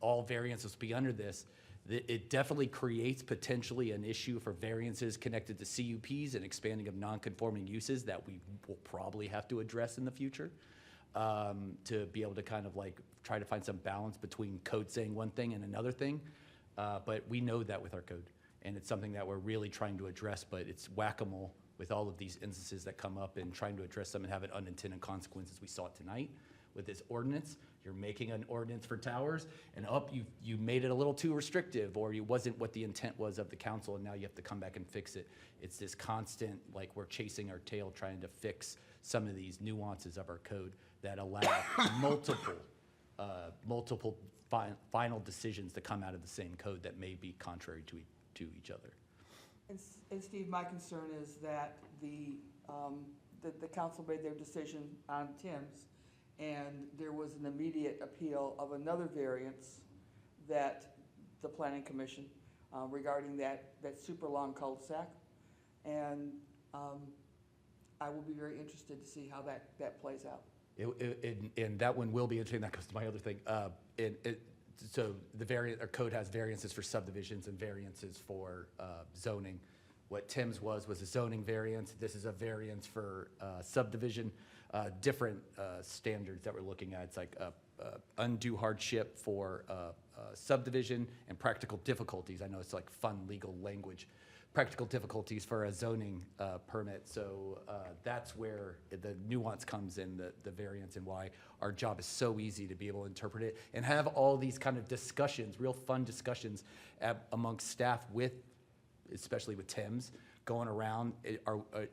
all variances be under this, it definitely creates potentially an issue for variances connected to CUPs and expanding of non-conforming uses that we will probably have to address in the future, to be able to kind of like try to find some balance between code saying one thing and another thing. But we know that with our code, and it's something that we're really trying to address, but it's whack-a-mole with all of these instances that come up, and trying to address them and have an unintended consequences. We saw it tonight with this ordinance. You're making an ordinance for towers, and you made it a little too restrictive, or it wasn't what the intent was of the council, and now you have to come back and fix it. It's this constant, like, we're chasing our tail trying to fix some of these nuances of our code that allow multiple final decisions to come out of the same code that may be contrary to each other. And Steve, my concern is that the council made their decision on Tim's, and there was an immediate appeal of another variance that the planning commission, regarding that super long cul-de-sac. And I will be very interested to see how that plays out. And that one will be interesting. That goes to my other thing. So our code has variances for subdivisions and variances for zoning. What Tim's was a zoning variance. This is a variance for subdivision. Different standards that we're looking at. It's like undue hardship for subdivision and practical difficulties. I know it's like fun legal language. Practical difficulties for a zoning permit. So that's where the nuance comes in, the variance, and why our job is so easy to be able to interpret it and have all these kind of discussions, real fun discussions amongst staff especially with Tim's, going around,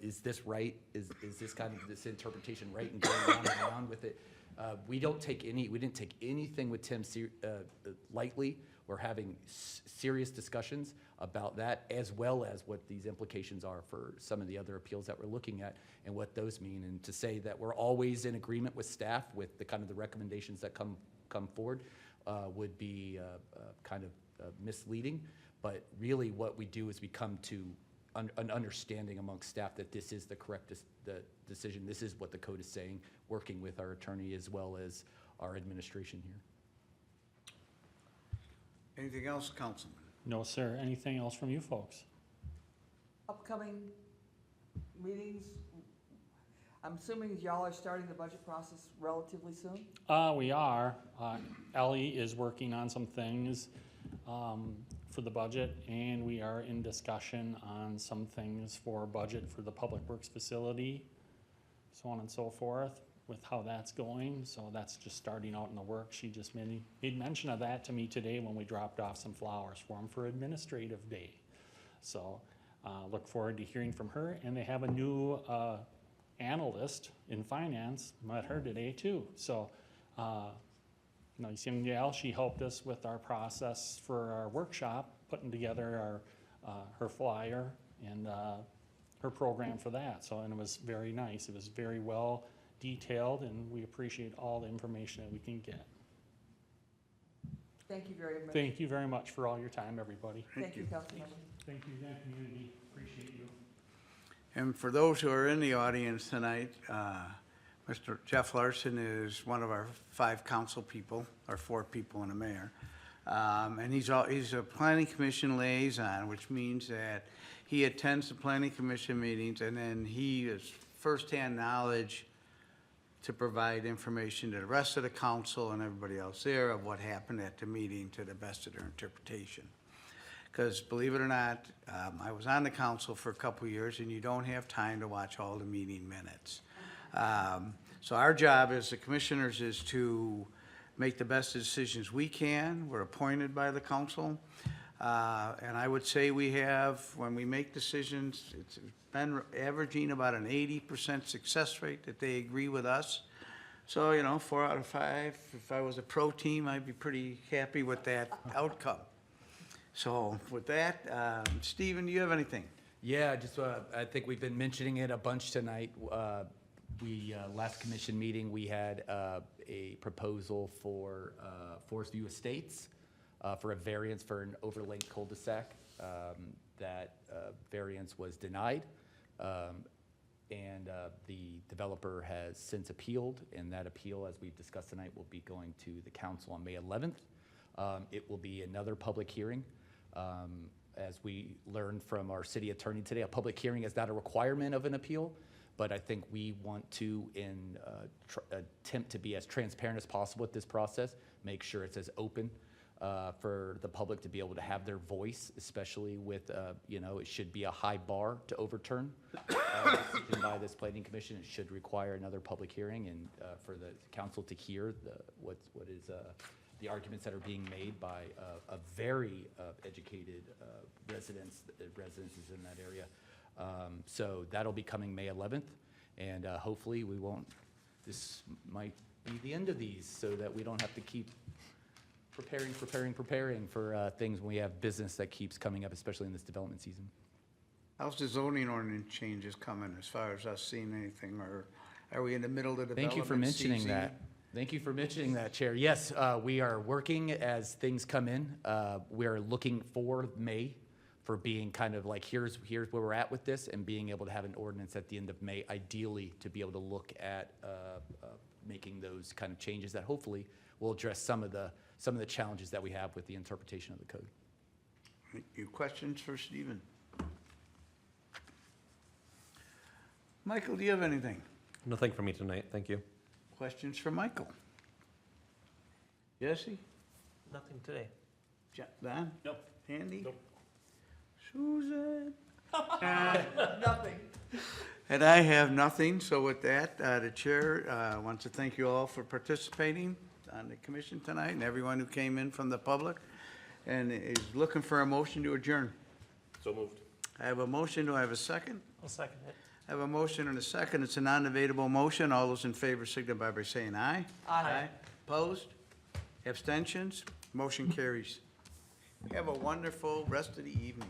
is this right? Is this kind of this interpretation right? And going around and around with it. We didn't take anything with Tim lightly. We're having serious discussions about that, as well as what these implications are for some of the other appeals that we're looking at and what those mean. And to say that we're always in agreement with staff with the kind of the recommendations that come forward would be kind of misleading. But really what we do is we come to an understanding amongst staff that this is the correct decision. This is what the code is saying, working with our attorney as well as our administration here. Anything else, Councilman? No, sir. Anything else from you folks? Upcoming meetings, I'm assuming y'all are starting the budget process relatively soon? We are. Ellie is working on some things for the budget, and we are in discussion on some things for budget for the Public Works facility, so on and so forth, with how that's going. So that's just starting out in the work. She just made mention of that to me today when we dropped off some flowers for him for administrative day. So Look forward to hearing from her, and they have a new analyst in finance, met her today too. So, Young gal, she helped us with our process for our workshop, putting together her flyer and her program for that. So, and it was very nice. It was very well detailed, and we appreciate all the information that we can get. Thank you very much. Thank you very much for all your time, everybody. Thank you, Councilmember. Thank you, again, community. Appreciate you. And for those who are in the audience tonight, Mr. Jeff Larson is one of our 5 council people, or 4 people and a mayor. And he's a planning commission liaison, which means that he attends the planning commission meetings, and then he is firsthand knowledge to provide information to the rest of the council and everybody else there of what happened at the meeting to the best of their interpretation. Because believe it or not, I was on the council for a couple of years, and you don't have time to watch all the meeting minutes. So our job as the commissioners is to make the best decisions we can. We're appointed by the council. And I would say we have, when we make decisions, it's been averaging about an 80% success rate that they agree with us. So, 4 out of 5, if I was a pro team, I'd be pretty happy with that outcome. So with that, Stephen, do you have anything? Yeah, just, I think we've been mentioning it a bunch tonight. Last commission meeting, we had a proposal for Forest View Estates for a variance for an overlaid cul-de-sac. That variance was denied. And the developer has since appealed, and that appeal, as we've discussed tonight, will be going to the council on May 11th. It will be another public hearing. As we learned from our city attorney today, a public hearing is not a requirement of an appeal, but I think we want to attempt to be as transparent as possible with this process, make sure it's as open for the public to be able to have their voice, especially with, it should be a high bar to overturn decision by this planning commission. It should require another public hearing, and for the council to hear what is the arguments that are being made by a very educated residences in that area. So that'll be coming May 11th, and hopefully this might be the end of these, so that we don't have to keep preparing for things when we have business that keeps coming up, especially in this development season. How's the zoning ordinance changes coming as far as us seeing anything, or are we in the middle of the development Thank you for mentioning season? that. Thank you for mentioning that, Chair. Yes, we are working as things come in. We're looking for May for being kind of like, here's where we're at with this, and being able to have an ordinance at the end of May, ideally to be able to look at making those kind of changes that hopefully will address some of the challenges that we have with the interpretation of the code. Thank you. Questions for Stephen? Michael, do you have anything? Nothing for me tonight, thank you. Questions for Michael? Jesse? Nothing today. Don? Nope. Andy? Nope. Susan? Nothing. And I have nothing, so with that, the chair wants to thank you all for participating on the commission tonight, and everyone who came in from the public, and is looking for a motion to adjourn. So moved. I have a motion, do I have a second? I'll second it. I have a motion and a second, it's a non-debatable motion, all those in favor signify by saying aye. Aye. Opposed? Abstentions? Motion carries. Have a wonderful rest of the evening.